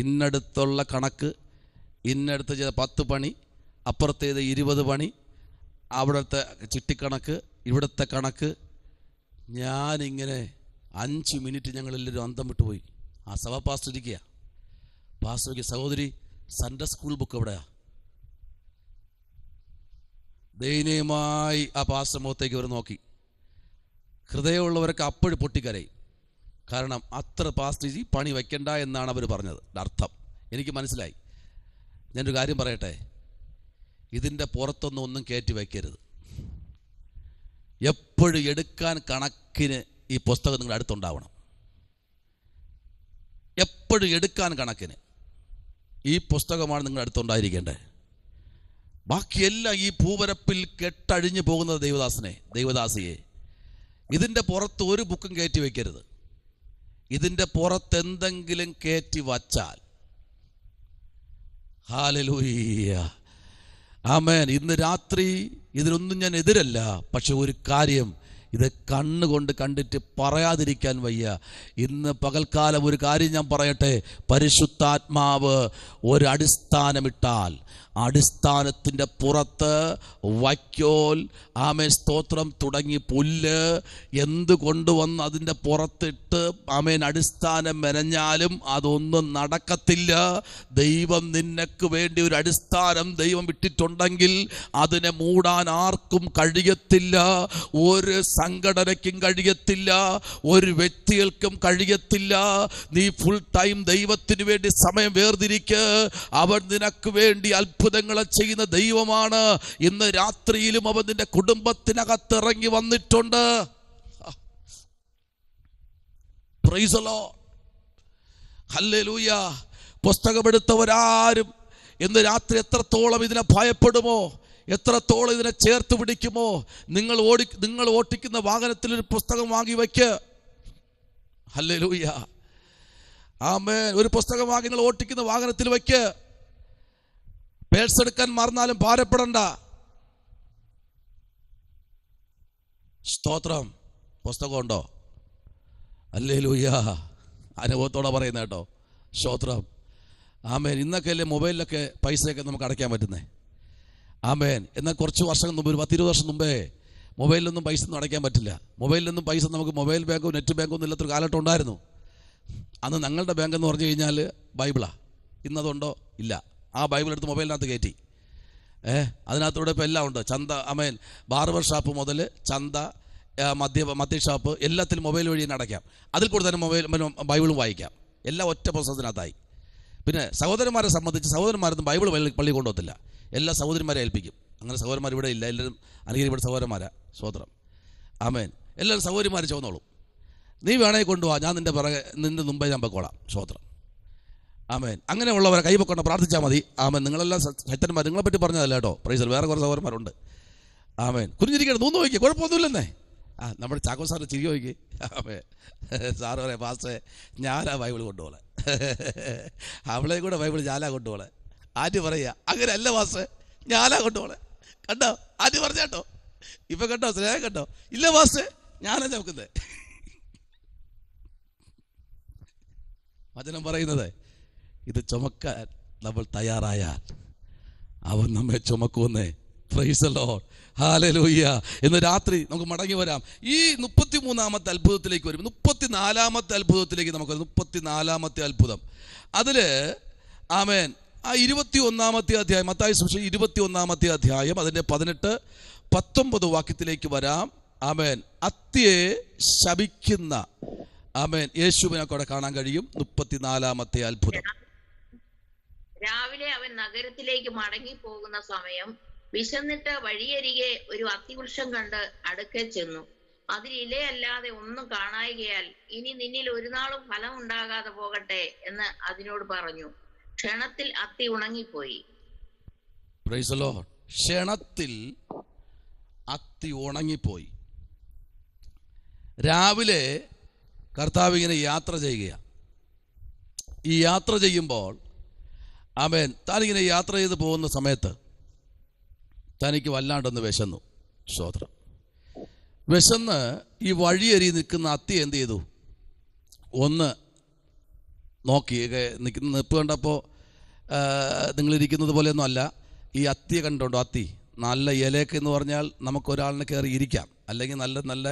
ഇന്നടുത്തുള്ള കണക്ക്, ഇന്നടുത്ത് ചെയ്ത 10 പണി, അപ്പുറത്തേത് 20 പണി, അവിടുത്തെ ചിട്ടിക്കണക്ക്, ഇവിടുത്തെ കണക്ക്. ഞാനിങ്ങനെ 5 മിനിറ്റ് ഞങ്ങളെല്ലാവരും അന്തം വിട്ടുപോയി. ആ സഭ പാസ്റ്റർ ഇരിക്കുക. പാസ്റ്റർക്ക്, സഹോദരി സൺഡേ സ്കൂൾ ബുക്ക് എവിടെയാ? ദയനീയമായി ആ പാസ്റ്റർ മുഖത്തേക്ക് ഇവർ നോക്കി. ഹൃദയമുള്ളവരൊക്കെ അപ്പോഴും പൊട്ടിക്കരയും. കാരണം അത്ര പാസ്റ്റർ ഈ പണി വയ്ക്കണ്ട എന്നാണ് അവർ പറഞ്ഞത്. അർത്ഥം എനിക്ക് മനസ്സിലായി. ഞാനൊരു കാര്യം പറയട്ടെ, ഇതിൻ്റെ പുറത്തൊന്നും കയറ്റി വയ്ക്കരുത്. എപ്പോഴും എടുക്കാൻ കണക്കിന് ഈ പുസ്തകം നിങ്ങളുടെ അടുത്തുണ്ടാവണം. എപ്പോഴും എടുക്കാൻ കണക്കിന് ഈ പുസ്തകമാണ് നിങ്ങളുടെ അടുത്തുണ്ടായിരിക്കേണ്ടത്. ബാക്കിയെല്ലാം ഈ ഭൂപരപ്പിൽ കെട്ടഴിഞ്ഞു പോകുന്നത് ദൈവദാസിയെ. ഇതിൻ്റെ പുറത്ത് ഒരു ബുക്കും കയറ്റി വയ്ക്കരുത്. ഇതിൻ്റെ പുറത്ത് എന്തെങ്കിലും കയറ്റി വച്ചാൽ, ഹല്ലേലൂയ, ആമേൻ. ഇന്ന് രാത്രി ഇതിനൊന്നും ഞാൻ എതിരല്ല. പക്ഷെ ഒരു കാര്യം ഇത് കണ്ണുകൊണ്ട് കണ്ടിട്ട് പറയാതിരിക്കാൻ വയ്യ. ഇന്ന് പകൽക്കാലം ഒരു കാര്യം ഞാൻ പറയട്ടെ. പരിശുദ്ധാത്മാവ് ഒരു അടിസ്ഥാനമിട്ടാൽ അടിസ്ഥാനത്തിൻ്റെ പുറത്ത് വൈക്കോൽ, ആമേൻ, സ്തോത്രം, തുടങ്ങി പുല്ല് എന്ത് കൊണ്ടുവന്ന് അതിൻ്റെ പുറത്തിട്ട് ആമേൻ അടിസ്ഥാനം മെനഞ്ഞാലും അതൊന്നും നടക്കത്തില്ല. ദൈവം നിനക്ക് വേണ്ടി ഒരു അടിസ്ഥാനം ദൈവം ഇട്ടിട്ടുണ്ടെങ്കിൽ അതിനെ മൂടാൻ ആർക്കും കഴിയത്തില്ല. ഒരു സംഘടനയ്ക്കും കഴിയത്തില്ല, ഒരു വ്യക്തികൾക്കും കഴിയത്തില്ല. നീ ഫുൾ ടൈം ദൈവത്തിന് വേണ്ടി സമയം വേർതിരിക്ക്. അവൻ നിനക്ക് വേണ്ടി അത്ഭുതങ്ങളെ ചെയ്യുന്ന ദൈവമാണ്. ഇന്ന് രാത്രിയിലും അവൻ നിന്റെ കുടുംബത്തിനകത്ത് ഇറങ്ങി വന്നിട്ടുണ്ട്. പ്രൈസ് ദി ലോർഡ്, ഹല്ലേലൂയ. പുസ്തകമെടുത്തവരാരും ഇന്ന് രാത്രി എത്രത്തോളം ഇതിനെ ഭയപ്പെടുമോ, എത്രത്തോളം ഇതിനെ ചേർത്ത് പിടിക്കുമോ. നിങ്ങൾ ഓട്ടിക്കുന്ന വാഹനത്തിൽ ഒരു പുസ്തകം വാങ്ങി വയ്ക്ക്. ഹല്ലേലൂയ, ആമേൻ. ഒരു പുസ്തകം വാങ്ങി നിങ്ങൾ ഓട്ടിക്കുന്ന വാഹനത്തിൽ വയ്ക്ക്. പേഴ്സ് എടുക്കാൻ മറന്നാലും ഭാരപ്പെടണ്ട. സ്തോത്രം. പുസ്തകമുണ്ടോ? ഹല്ലേലൂയ. അനുഭവത്തോടെ പറയുന്ന കേട്ടോ. സ്തോത്രം, ആമേൻ. ഇന്നൊക്കെ അല്ലേ മൊബൈലിലൊക്കെ പൈസയൊക്കെ നമുക്ക് അടയ്ക്കാൻ പറ്റുന്നേ. ആമേൻ. എന്നാൽ കുറച്ച് വർഷം മുമ്പ്, ഒരു 10-20 വർഷം മുമ്പേ മൊബൈലിലൊന്നും പൈസ ഒന്നും അടയ്ക്കാൻ പറ്റില്ല. മൊബൈലിലൊന്നും പൈസ നമുക്ക് മൊബൈൽ ബാങ്കോ നെറ്റ് ബാങ്കോ ഒന്നും ഇല്ലാത്തൊരു കാലഘട്ടം ഉണ്ടായിരുന്നു. അന്ന് ഞങ്ങളുടെ ബാങ്ക് എന്ന് പറഞ്ഞു കഴിഞ്ഞാൽ ബൈബിളാണ്. ഇന്നതുണ്ടോ? ഇല്ല. ആ ബൈബിൾ എടുത്ത് മൊബൈലിനകത്ത് കയറ്റി അതിനകത്തൂടെ ഇപ്പോൾ എല്ലാം ഉണ്ട്. ചന്ത, ആമേൻ, ബാർബർ ഷാപ്പ് മുതൽ ചന്ത, മദ്യ ഷാപ്പ്, എല്ലാത്തിലും മൊബൈൽ വഴി തന്നെ അടയ്ക്കാം. അതിൽ കൂടെ തന്നെ ബൈബിളും വായിക്കാം. എല്ലാം ഒറ്റ പുസ്തകത്തിനകത്തായി. പിന്നെ സഹോദരന്മാരെ സംബന്ധിച്ച് സഹോദരന്മാരൊന്നും ബൈബിൾ പള്ളി കൊണ്ടുപോകത്തില്ല. എല്ലാ സഹോദരന്മാരെ ഏൽപ്പിക്കും. അങ്ങനെ സഹോദരന്മാർ ഇവിടെ ഇല്ല. എല്ലാവരും അനുകരിവിടെ സഹോദരന്മാരാ. സ്വോത്രം, ആമേൻ. എല്ലാവരും സഹോദരന്മാർ ചോദിച്ചോളൂ. നീ വേണമെങ്കിൽ കൊണ്ടുപോവാ, ഞാൻ നിന്റെ മുമ്പേ ഞാൻ പൊക്കോളാം. സ്വോത്രം, ആമേൻ. അങ്ങനെയുള്ളവരെ കൈപൊക്കൊണ്ട് പ്രാർത്ഥിച്ചാൽ മതി. ആമേൻ. നിങ്ങളെല്ലാം ശക്തന്മാർ, നിങ്ങളെപ്പറ്റി പറഞ്ഞതല്ല കേട്ടോ. പ്രൈസ്. വേറെ കുറേ സഹോദരന്മാരുണ്ട്. ആമേൻ. കുഞ്ഞിരിക്കണം, നൂന്ന് നോക്കിയേ, കുഴപ്പമൊന്നുമില്ലെന്നേ. നമ്മുടെ ചാക്കോ സാറ് ചിരി നോക്കി. ആമേൻ. സാറ് പറയാം, പാസ്റ്റേ ഞാനാ ബൈബിൾ കൊണ്ടുപോളെ, അവളെ കൂടെ ബൈബിൾ ഞാനാ കൊണ്ടുപോളെ. ആദ്യം പറയുക, അങ്ങനെ അല്ല പാസ്റ്റേ, ഞാനാ കൊണ്ടുപോളെ. കണ്ടോ, ആദ്യം പറഞ്ഞാട്ടോ. ഇപ്പൊ കണ്ടോ, സ്നേഹം കണ്ടോ? ഇല്ല പാസ്റ്റേ, ഞാനാ നോക്കുന്നത്. വചനം പറയുന്നത്, ഇത് ചുമക്കാൻ നമ്മൾ തയ്യാറായാൽ അവൻ നമ്മെ ചുമക്കുമെന്നേ. പ്രൈസ് ദി ലോർഡ്, ഹല്ലേലൂയ. ഇന്ന് രാത്രി നമുക്ക് മടങ്ങി വരാം. ഈ 33-ാമത്തെ അത്ഭുതത്തിലേക്ക് വരും. 34-ാമത്തെ അത്ഭുതത്തിലേക്ക് നമുക്ക് 34-ാമത്തെ അത്ഭുതം. അതില് ആമേൻ, ആ 21-ാമത്തെ അധ്യായം, മത്തായി സുവിശേഷം 21-ാമത്തെ അധ്യായം, അതിന്റെ 18-19 വാക്യത്തിലേക്ക് വരാം. ആമേൻ. അത്തിയെ ശപിക്കുന്ന, ആമേൻ, യേശുവിനെ കൂടെ കാണാൻ കഴിയും. 34-ാമത്തെ അത്ഭുതം. രാവിലെ അവൻ നഗരത്തിലേക്ക് മടങ്ങി പോകുന്ന സമയം വിശന്നിട്ട് വഴിയരികെ ഒരു അത്തിവൃക്ഷം കണ്ട് അടുക്കെ ചെന്നു. അതിൽ ഇലയല്ലാതെ ഒന്നും കാണായികയാൽ ഇനി നിന്നിൽ ഒരു നാളും ഫലം ഉണ്ടാകാതെ പോകട്ടെ എന്ന് അതിനോട് പറഞ്ഞു. ക്ഷണത്തിൽ അത്തി ഉണങ്ങിപ്പോയി. Price the Lord. ക്ഷണത്തിൽ അത്തി ഉണങ്ങിപ്പോയി. രാവിലെ കർത്താവ് ഇങ്ങനെ യാത്ര ചെയ്യുകയാണ്. ഈ യാത്ര ചെയ്യുമ്പോൾ ആമേൻ, താനിങ്ങനെ യാത്ര ചെയ്ത് പോകുന്ന സമയത്ത് തനിക്ക് വല്ലാണ്ടൊന്ന് വിശന്നു. സ്തോത്രം. വിശന്ന് ഈ വഴിയരി നിൽക്കുന്ന അത്തി എന്ത് ചെയ്തു? ഒന്ന് നോക്കി. നിൽപ്പ് കണ്ടപ്പോൾ നിങ്ങളിരിക്കുന്നത് പോലെയൊന്നും അല്ല. ഈ അത്തിയെ കണ്ടുണ്ടോ? അത്തി നല്ല ഇലയൊക്കെ എന്ന് പറഞ്ഞാൽ നമുക്കൊരാളിനെ കയറി ഇരിക്കാം. അല്ലെങ്കിൽ നല്ല നല്ല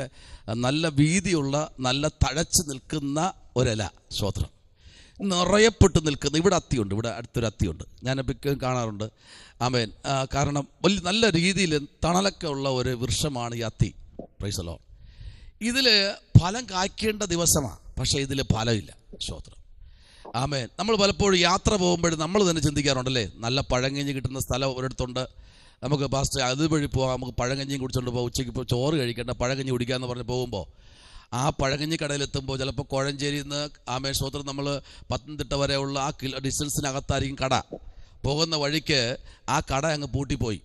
നല്ല വീതിയുള്ള നല്ല തഴച്ച് നിൽക്കുന്ന ഒരില. സ്തോത്രം. നിറയപ്പെട്ട് നിൽക്കുന്ന ഇവിടെ അത്തിയുണ്ട്. ഇവിടെ അടുത്തൊരു അത്തിയുണ്ട്. ഞാൻ എപ്പോഴും കാണാറുണ്ട്. ആമേൻ. കാരണം വലിയ നല്ല രീതിയിൽ തണലൊക്കെ ഉള്ള ഒരു വൃക്ഷമാണ് ഈ അത്തി. Price the Lord. ഇതിൽ ഫലം കായ്ക്കേണ്ട ദിവസമാണ്, പക്ഷേ ഇതിൽ ഫലമില്ല. സ്തോത്രം. ആമേൻ. നമ്മൾ പലപ്പോഴും യാത്ര പോകുമ്പോഴും നമ്മൾ തന്നെ ചിന്തിക്കാറുണ്ടല്ലേ, നല്ല പഴങ്കഞ്ഞി കിട്ടുന്ന സ്ഥലം ഒരിടത്തുണ്ട്, നമുക്ക് പാസ്റ്റ് അതുവഴി പോകാം, നമുക്ക് പഴങ്കഞ്ഞിയും കുടിച്ചുകൊണ്ട് പോകാം, ഉച്ചയ്ക്ക് ഇപ്പോൾ ചോറ് കഴിക്കേണ്ട പഴങ്കഞ്ഞി കുടിക്കാമെന്ന് പറഞ്ഞ് പോകുമ്പോൾ ആ പഴങ്കഞ്ഞി കടയിലെത്തുമ്പോൾ ചിലപ്പോൾ കോഴഞ്ചേരിയിൽ നിന്ന് ആമേൻ സ്തോത്രം നമ്മൾ പത്തനംതിട്ട വരെയുള്ള ആ ഡിസ്റ്റൻസിനകത്തായിരിക്കും കട. പോകുന്ന വഴിക്ക് ആ കട അങ്ങ് പൂട്ടിപ്പോയി.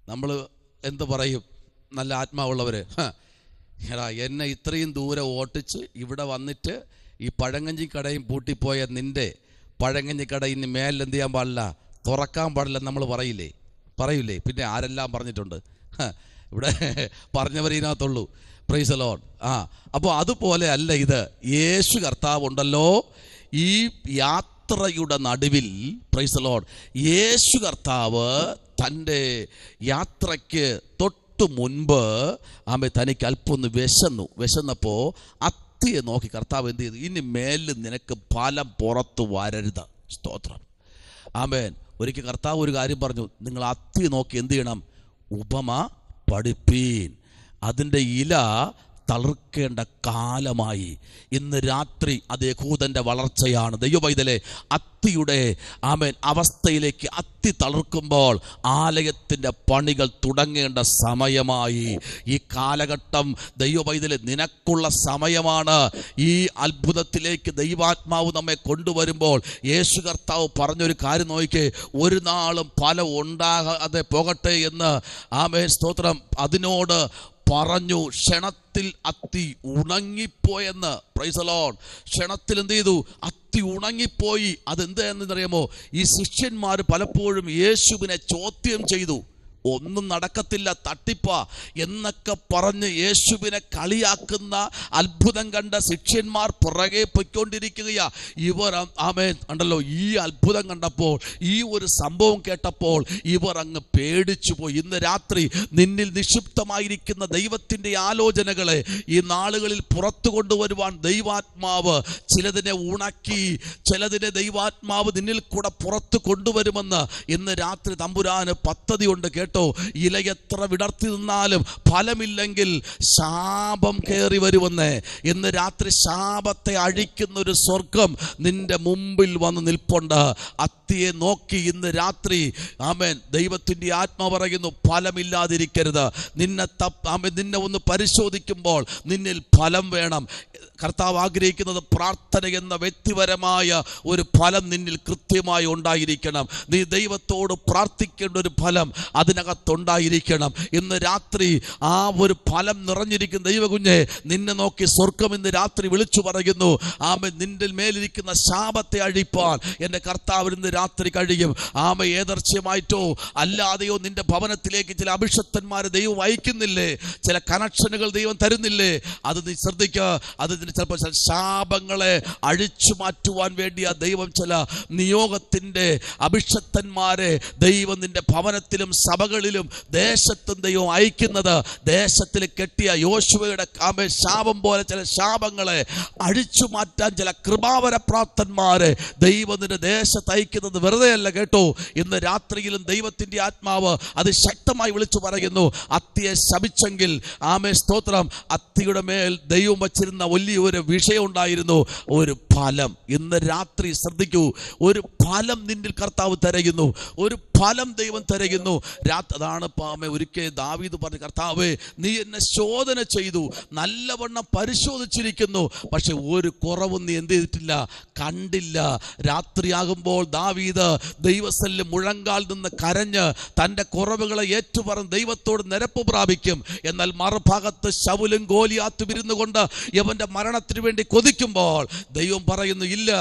നമ്മൾ എന്ത് പറയും? നല്ല ആത്മാവുള്ളവർ, എടാ എന്നെ ഇത്രയും ദൂരെ ഓട്ടിച്ച് ഇവിടെ വന്നിട്ട് ഈ പഴങ്കഞ്ഞി കടയും പൂട്ടിപ്പോയ നിൻ്റെ പഴങ്കഞ്ഞി കട ഇനി മേലിൽ എന്ത് ചെയ്യാൻ പാടില്ല, തുറക്കാൻ പാടില്ലെന്ന് നമ്മൾ പറയൂലേ? പിന്നെ ആരെല്ലാം പറഞ്ഞിട്ടുണ്ട്? ഇവിടെ പറഞ്ഞവരിനകത്തുള്ളൂ. Price the Lord. അപ്പോൾ അതുപോലെ അല്ല ഇത്. യേശു കർത്താവ് ഉണ്ടല്ലോ ഈ യാത്രയുടെ നടുവിൽ. Price the Lord. യേശു കർത്താവ് തൻ്റെ യാത്രയ്ക്ക് തൊട്ട് മുൻപ് തനിക്ക് അല്പം ഒന്ന് വിശന്നപ്പോൾ അത്തിയെ നോക്കി കർത്താവ് എന്ത് ചെയ്തു? ഇനി മേലിൽ നിനക്ക് ഫലം പുറത്തു വരരുത്. സ്തോത്രം. ആമേൻ. ഒരിക്കൽ കർത്താവ് ഒരു കാര്യം പറഞ്ഞു, നിങ്ങൾ അത്തി നോക്കി എന്ത് ചെയ്യണം? ഉപമ പഠിപ്പീൻ. അതിൻ്റെ ഇല തളിർക്കേണ്ട കാലമായി. ഇന്ന് രാത്രി അത് യഹൂദൻ്റെ വളർച്ചയാണ്. ദൈവപൈതലേ, അത്തിയുടെ ആമേൻ അവസ്ഥയിലേക്ക് അത്തി തളിർക്കുമ്പോൾ ആലയത്തിൻ്റെ പണികൾ തുടങ്ങേണ്ട സമയമായി. ഈ കാലഘട്ടം ദൈവപൈതലേ നിനക്കുള്ള സമയമാണ്. ഈ അത്ഭുതത്തിലേക്ക് ദൈവാത്മാവ് നമ്മെ കൊണ്ടുവരുമ്പോൾ യേശു കർത്താവ് പറഞ്ഞൊരു കാര്യം നോക്കിക്കേ, ഒരു നാളും ഫലം ഉണ്ടാകാതെ പോകട്ടെ എന്ന് ആമേൻ സ്തോത്രം അതിനോട് പറഞ്ഞു. ക്ഷണത്തിൽ അത്തി ഉണങ്ങിപ്പോയെന്ന്. Price the Lord. ക്ഷണത്തിൽ എന്ത് ചെയ്തു? അത്തി ഉണങ്ങിപ്പോയി. അതെന്താണെന്നറിയാമോ? ഈ ശിഷ്യന്മാർ പലപ്പോഴും യേശുവിനെ ചോദ്യം ചെയ്തു. ഒന്നും നടക്കത്തില്ല, തട്ടിപ്പാ എന്നൊക്കെ പറഞ്ഞ് യേശുവിനെ കളിയാക്കുന്ന അത്ഭുതം കണ്ട ശിഷ്യന്മാർ പുറകെ പൊയ്ക്കൊണ്ടിരിക്കുകയാ. ഇവർ ആമേൻ ഉണ്ടല്ലോ ഈ അത്ഭുതം കണ്ടപ്പോൾ, ഈ ഒരു സംഭവം കേട്ടപ്പോൾ ഇവർ അങ്ങ് പേടിച്ചു പോയി. ഇന്ന് രാത്രി നിന്നിൽ നിക്ഷിപ്തമായിരിക്കുന്ന ദൈവത്തിൻ്റെ ആലോചനകളെ ഈ നാളുകളിൽ പുറത്തു കൊണ്ടുവരുവാൻ ദൈവാത്മാവ് ചിലതിനെ ഉണക്കി, ചിലതിനെ ദൈവാത്മാവ് നിന്നിൽ കൂടെ പുറത്തു കൊണ്ടുവരുമെന്ന് ഇന്ന് രാത്രി തമ്പുരാന് പദ്ധതിയുണ്ട്. കേട്ടോ, ഇല എത്ര വിടർത്തി നിന്നാലും ഫലമില്ലെങ്കിൽ ശാപം കയറി വരുമെന്ന്. ഇന്ന് രാത്രി ശാപത്തെ അഴിക്കുന്ന ഒരു സ്വർഗം നിന്റെ മുമ്പിൽ വന്ന് നിൽപ്പുണ്ട്. അത്തിയെ നോക്കി ഇന്ന് രാത്രി ആമേൻ ദൈവത്തിൻ്റെ ആത്മാവ് പറയുന്നു, ഫലമില്ലാതിരിക്കരുത്. നിന്നെ ഒന്ന് പരിശോധിക്കുമ്പോൾ നിന്നിൽ ഫലം വേണം. കർത്താവ് ആഗ്രഹിക്കുന്നത് പ്രാർത്ഥന എന്ന വ്യക്തിപരമായ ഒരു ഫലം നിന്നിൽ കൃത്യമായി ഉണ്ടായിരിക്കണം. നീ ദൈവത്തോട് പ്രാർത്ഥിക്കേണ്ട ഒരു ഫലം അതിനകത്തുണ്ടായിരിക്കണം. ഇന്ന് രാത്രി ആ ഒരു ഫലം നിറഞ്ഞിരിക്കുന്ന ദൈവകുഞ്ഞെ നിന്നെ നോക്കി സ്വർഗം ഇന്ന് രാത്രി വിളിച്ചു പറയുന്നു, ആമേൻ നിന്റെ മേലിരിക്കുന്ന ശാപത്തെ അഴിപ്പാൻ എൻ്റെ കർത്താവ് ഇന്ന് രാത്രി കഴിയും. ആമേ ഏദർച്ഛമായിട്ടോ അല്ലാതെയോ നിന്റെ ഭവനത്തിലേക്ക് ചില അഭിഷക്തന്മാരെ ദൈവം അയക്കുന്നില്ലേ, ചില കണക്ഷനുകൾ ദൈവം തരുന്നില്ലേ? അത് നീ ശ്രദ്ധിക്കുക. അത് ചിലപ്പോൾ ചില ശാപങ്ങളെ അഴിച്ചു മാറ്റുവാൻ വേണ്ടി ആ ദൈവം ചില നിയോഗത്തിൻ്റെ അഭിഷക്തന്മാരെ ദൈവം നിന്റെ ഭവനത്തിലും സഭകളിലും ദേശത്തും ദൈവം അയക്കുന്നത്. ദേശത്തിൽ കെട്ടിയ യോശുവയുടെ ശാപം പോലെ ചില ശാപങ്ങളെ അഴിച്ചു മാറ്റാൻ ചില കൃപാവര പ്രാപ്തന്മാരെ ദൈവം നിന്റെ ദേശത്ത് അയക്കുന്നത് വെറുതെയല്ല. കേട്ടോ, ഇന്ന് രാത്രിയിലും ദൈവത്തിൻ്റെ ആത്മാവ് അത് ശക്തമായി വിളിച്ചു പറയുന്നു. അത്തിയെ ശപിച്ചെങ്കിൽ ആമേ സ്തോത്രം, അത്തിയുടെ മേൽ ദൈവം വച്ചിരുന്ന വലിയ ഒരു വിഷയം ഉണ്ടായിരുന്നു. ഒരു ഫലം. ഇന്ന് രാത്രി ശ്രദ്ധിക്കൂ, ഒരു ഫലം നിന്നിൽ കർത്താവ് തിരയുന്നു, ഒരു ഫലം ദൈവം തിരയുന്നു. അതാണ് ഒരിക്കൽ ദാവീദ് പറഞ്ഞു, കർത്താവേ നീ എന്നെ ശോധന ചെയ്തു, നല്ലവണ്ണം പരിശോധിച്ചിരിക്കുന്നു, പക്ഷെ ഒരു കുറവും നീ എന്ത് ചെയ്തിട്ടില്ല, കണ്ടില്ല. രാത്രിയാകുമ്പോൾ ദാവീദ് ദൈവസന്നിധിയിൽ മുഴങ്കാൽ നിന്ന് കരഞ്ഞ് തൻ്റെ കുറവുകളെ ഏറ്റുപറഞ്ഞ് ദൈവത്തോട് നിരപ്പ് പ്രാപിക്കും. എന്നാൽ മറുഭാഗത്ത് ശൗലും ഗോലിയാത്തും ഇരുന്നു കൊണ്ട് യവന്റെ മരണത്തിന് വേണ്ടി കൊതിക്കുമ്പോൾ ദൈവം പറയുന്നു, ഇല്ല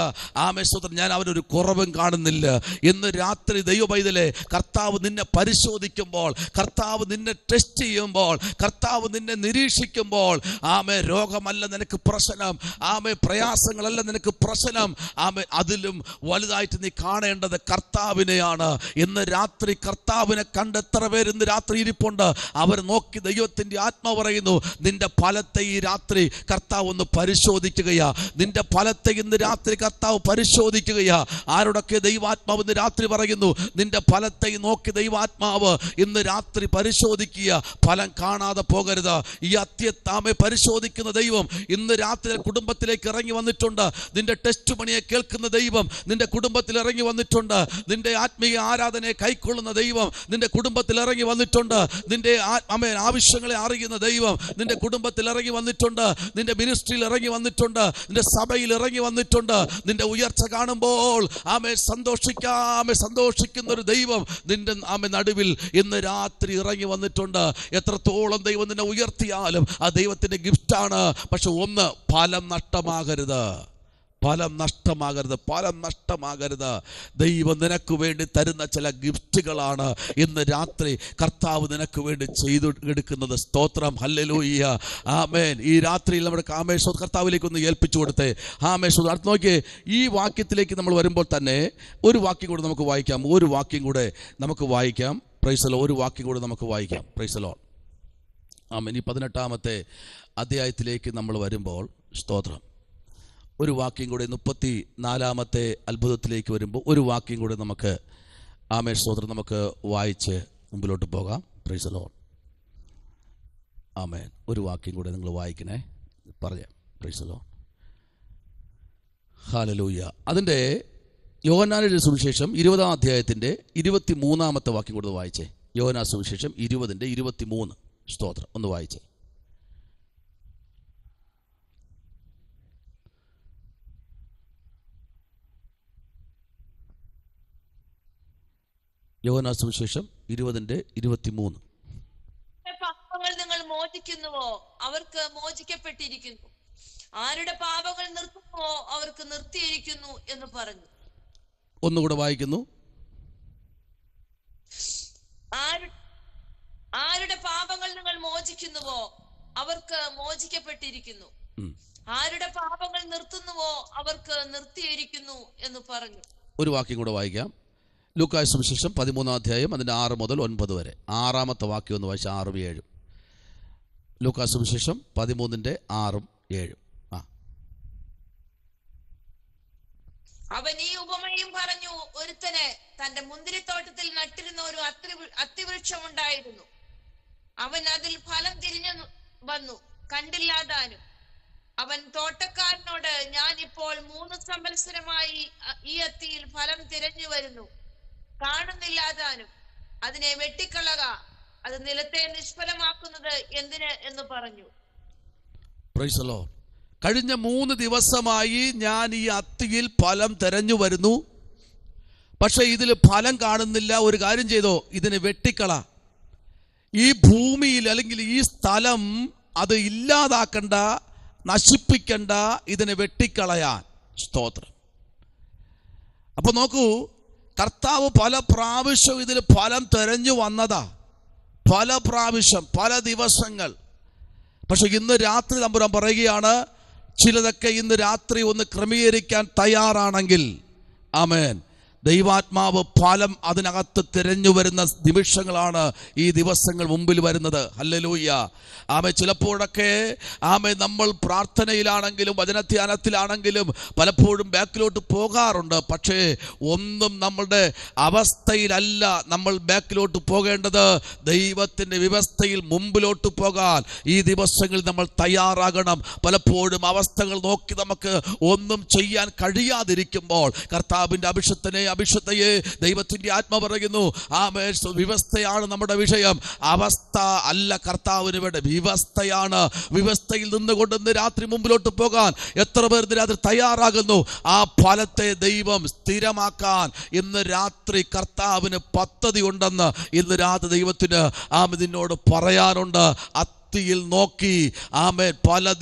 ആമേശ്വരൻ, ഞാൻ അവനൊരു കുറവും കാണുന്നില്ല. ഇന്ന് രാത്രി ദൈവ പൈതലേ, കർത്താവ് നിന്നെ പരിശോധിക്കുമ്പോൾ, കർത്താവ് നിന്നെ ടെസ്റ്റ് ചെയ്യുമ്പോൾ, കർത്താവ് നിന്നെ നിരീക്ഷിക്കുമ്പോൾ, ആമേ രോഗമല്ല നിനക്ക് പ്രശ്നം, ആമേ പ്രയാസങ്ങളല്ല നിനക്ക് പ്രശ്നം, ആമേ അതിലും വലുതായിട്ട് നീ കാണേണ്ടത് കർത്താവിനെയാണ്. ഇന്ന് രാത്രി കർത്താവിനെ കണ്ട് എത്ര പേര് ഇന്ന് രാത്രി ഇരിപ്പുണ്ട്. അവർ നോക്കി ദൈവത്തിൻ്റെ ആത്മാവ് പറയുന്നു, നിന്റെ ഫലത്തെ ഈ രാത്രി കർത്താവ് ഒന്ന് പരിശോധിക്കുകയാ. നിന്റെ ഫലത്തെ ഇന്ന് രാത്രി കർത്താവ് പരിശോധിക്കുകയാ. ആരോടൊക്കെ ദൈവാത്മാവ് ഇന്ന് രാത്രി പറയുന്നു, നിന്റെ ഫലത്തെ നോക്കി ദൈവാത്മാവ് ഇന്ന് രാത്രി പരിശോധിക്കുക. ഫലം കാണാതെ പോകരുത്. ഈ അത്യത്താമെ പരിശോധിക്കുന്ന ദൈവം ഇന്ന് രാത്രി കുടുംബത്തിലേക്ക് ഇറങ്ങി വന്നിട്ടുണ്ട്. നിന്റെ ടെസ്റ്റ് പണിയെ കേൾക്കുന്ന ദൈവം നിന്റെ കുടുംബത്തിൽ ഇറങ്ങി വന്നിട്ടുണ്ട്. നിന്റെ ആത്മീയ ആരാധനയെ കൈക്കൊള്ളുന്ന ദൈവം നിന്റെ കുടുംബത്തിൽ ഇറങ്ങി വന്നിട്ടുണ്ട്. നിന്റെ ആവശ്യങ്ങളെ അറിയുന്ന ദൈവം നിന്റെ കുടുംബത്തിൽ ഇറങ്ങി വന്നിട്ടുണ്ട്. നിന്റെ മിനിസ്ട്രിയിൽ ഇറങ്ങി വന്നിട്ടുണ്ട്. നിന്റെ സഭയിൽ ഇറങ്ങി വന്നിട്ടുണ്ട്. നിന്റെ ഉയർച്ച കാണുമ്പോൾ സന്തോഷിക്കുന്ന ഒരു ദൈവം നിന്റെ നടുവിൽ ഇന്ന് രാത്രി ഇറങ്ങി വന്നിട്ടുണ്ട്. എത്രത്തോളം ദൈവം നിന്നെ ഉയർത്തിയാലും ആ ദൈവത്തിന്റെ ഗിഫ്റ്റാണ്. പക്ഷെ ഒന്ന്, ഫലം നഷ്ടമാകരുത്, ഫലം നഷ്ടമാകരുത്, ഫലം നഷ്ടമാകരുത്. ദൈവം നിനക്ക് വേണ്ടി തരുന്ന ചില ഗിഫ്റ്റുകളാണ് ഇന്ന് രാത്രി കർത്താവ് നിനക്ക് വേണ്ടി ചെയ്തു എടുക്കുന്നത്. സ്തോത്രം, ഹല്ലേലൂയ, ആമേൻ. ഈ രാത്രിയിൽ നമ്മുടെ ആമേശ്വർ കർത്താവിലേക്ക് ഒന്ന് ഏൽപ്പിച്ചു കൊടുത്തേ. ആമേശ്വർ അടുത്ത് നോക്കിയേ, ഈ വാക്യത്തിലേക്ക് നമ്മൾ വരുമ്പോൾ തന്നെ ഒരു വാക്യം കൂടെ നമുക്ക് വായിക്കാം. ഒരു വാക്യം കൂടെ നമുക്ക് വായിക്കാം. Praise the Lord. ഒരു വാക്യം കൂടെ നമുക്ക് വായിക്കാം. Praise the Lord. ആമേൻ. ഈ 18-ാമത്തെ അധ്യായത്തിലേക്ക് നമ്മൾ വരുമ്പോൾ സ്തോത്രം, ഒരു വാക്യം കൂടെ 34-ാമത്തെ അത്ഭുതത്തിലേക്ക് വരുമ്പോൾ ഒരു വാക്യം കൂടെ നമുക്ക് ആമേൻ സ്തോത്രം നമുക്ക് വായിച്ച് മുമ്പിലോട്ട് പോകാം. Praise the Lord. ആമേൻ. ഒരു വാക്യം കൂടെ നിങ്ങൾ വായിക്കണേ, പറയാം. Praise the Lord. ഹല്ലേലൂയ. അതിൻ്റെ യോഹന്നാന്റെ സുവിശേഷം 20-ാം അധ്യായത്തിൻ്റെ 23-ാമത്തെ വാക്യം കൂടെ വായിച്ചേ. യോഹന്നാൻ സുവിശേഷം 20-23. സ്തോത്രം, ഒന്ന് വായിച്ചേ. യോഹന്നാൻ സുവിശേഷം 20-23. പാപങ്ങൾ നിങ്ങൾ മോചിക്കുന്നുവോ അവർക്ക് മോചിക്കപ്പെട്ടിരിക്കുന്നു, ആരുടെ പാപങ്ങൾ നിർത്തുന്നുവോ അവർക്ക് നിർത്തിയിരിക്കുന്നു എന്ന് പറഞ്ഞു. ഒന്നുകൂടെ വായിക്കുന്നു. ആരുടെ പാപങ്ങൾ നിങ്ങൾ മോചിക്കുന്നുവോ അവർക്ക് മോചിക്കപ്പെട്ടിരിക്കുന്നു, ആരുടെ പാപങ്ങൾ നിർത്തുന്നുവോ അവർക്ക് നിർത്തിയിരിക്കുന്നു എന്ന് പറഞ്ഞു. ഒരു വാക്യം കൂടെ വായിക്കാം. ലൂക്കാ സുവിശേഷം 13-ാം അധ്യായം അതിൻ്റെ 6 മുതൽ 9 വരെ. 6-ാമത്തെ വാക്യം ഒന്ന് വായിച്ച 6ഉം 7. ലൂക്കാ സുവിശേഷം 13-ന്റെ 6ഉം 7. അവൻ ഈ ഉപമയും പറഞ്ഞു, ഒരുത്തന് തന്റെ മുന്തിരിത്തോട്ടത്തിൽ നട്ടിരുന്ന ഒരു അത്തിവൃക്ഷം ഉണ്ടായിരുന്നു. അവൻ അതിൽ ഫലം തിരിഞ്ഞു വന്നു, കണ്ടില്ലാതാനും. അവൻ തോട്ടക്കാരനോട്, ഞാൻ ഇപ്പോൾ 3 സംവത്സരമായി ഈ അത്തിയിൽ ഫലം തിരഞ്ഞു വരുന്നു, കാണുന്നില്ലാതാനും. അതിനെ വെട്ടിക്കളക, അത് നിലത്തെ നിഷ്ഫലമാക്കുന്നത് എന്തിന് എന്ന് പറഞ്ഞു. Price the Lord. കഴിഞ്ഞ 3 ദിവസമായി ഞാൻ ഈ അത്തിയിൽ ഫലം തിരഞ്ഞു വരുന്നു, പക്ഷെ ഇതിൽ ഫലം കാണുന്നില്ല. ഒരു കാര്യം ചെയ്തോ, ഇതിനെ വെട്ടിക്കള. ഈ ഭൂമിയിൽ അല്ലെങ്കിൽ ഈ സ്ഥലം അത് ഇല്ലാതാക്കണ്ട, നശിപ്പിക്കണ്ട, ഇതിനെ വെട്ടിക്കളയാൻ. സ്തോത്രം. അപ്പൊ നോക്കൂ, കർത്താവ് പല പ്രാവശ്യം ഇതിൽ ഫലം തിരഞ്ഞു വന്നതാ, പല പ്രാവശ്യം, പല ദിവസങ്ങൾ. പക്ഷെ ഇന്ന് രാത്രി തമ്പുരാൻ പറയുകയാണ്, ചിലതൊക്കെ ഇന്ന് രാത്രി ഒന്ന് ക്രമീകരിക്കാൻ തയ്യാറാണെങ്കിൽ, ആമേൻ, ദൈവാത്മാവ് ഫലം അതിനകത്ത് തിരഞ്ഞു വരുന്ന നിമിഷങ്ങളാണ് ഈ ദിവസങ്ങൾ മുമ്പിൽ വരുന്നത്. ഹല്ലേലൂയ. ആമേ, ചിലപ്പോഴൊക്കെ ആമേ നമ്മൾ പ്രാർത്ഥനയിലാണെങ്കിലും വചനധ്യാനത്തിലാണെങ്കിലും പലപ്പോഴും ബാക്കിലോട്ട് പോകാറുണ്ട്. പക്ഷേ ഒന്നും നമ്മളുടെ അവസ്ഥയിലല്ല നമ്മൾ ബാക്കിലോട്ട് പോകേണ്ടത്. ദൈവത്തിൻ്റെ വ്യവസ്ഥയിൽ മുമ്പിലോട്ട് പോകാൻ ഈ ദിവസങ്ങളിൽ നമ്മൾ തയ്യാറാകണം. പലപ്പോഴും അവസ്ഥകൾ നോക്കി നമുക്ക് ഒന്നും ചെയ്യാൻ കഴിയാതിരിക്കുമ്പോൾ കർത്താവിൻ്റെ അഭിഷക്തയെ ദൈവത്തിൻ്റെ ആത്മ പറയുന്നു, ആമേ, വ്യവസ്ഥയാണ് നമ്മുടെ വിഷയം. അവസ്ഥ അല്ല കർത്താവിന് വേണ്ട, വ്യവസ്ഥയാണ്. വ്യവസ്ഥയിൽ നിന്നുകൊണ്ട് ഇന്ന് രാത്രി മുമ്പിലോട്ട് പോകാൻ എത്ര പേർ ഇന്ന് രാത്രി തയ്യാറാകുന്നു? ആ ഫലത്തെ ദൈവം സ്ഥിരമാക്കാൻ ഇന്ന് രാത്രി കർത്താവിന് പദ്ധതി ഉണ്ടെന്ന് ഇന്ന് രാത്രി ദൈവത്തിന് നിന്നോട് പറയാനുണ്ട്. യിൽ നോക്കി ആമേൻ പല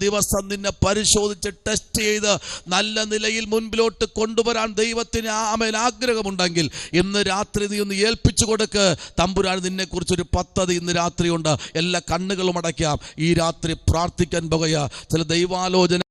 ദിവസം നിന്നെ പരിശോധിച്ച് ടെസ്റ്റ് ചെയ്ത് നല്ല നിലയിൽ മുൻപിലോട്ട് കൊണ്ടുവരാൻ ദൈവത്തിന് ആമേൻ ആഗ്രഹമുണ്ടെങ്കിൽ ഇന്ന് രാത്രി നീ ഒന്ന് ഏൽപ്പിച്ചു കൊടുക്ക്. തമ്പുരാൻ നിന്നെ കുറിച്ചൊരു പദ്ധതി ഇന്ന് രാത്രി ഉണ്ട്. എല്ലാ കണ്ണുകളും അടയ്ക്കാം. ഈ രാത്രി പ്രാർത്ഥിക്കാൻ പോകുക ചില ദൈവാലോചന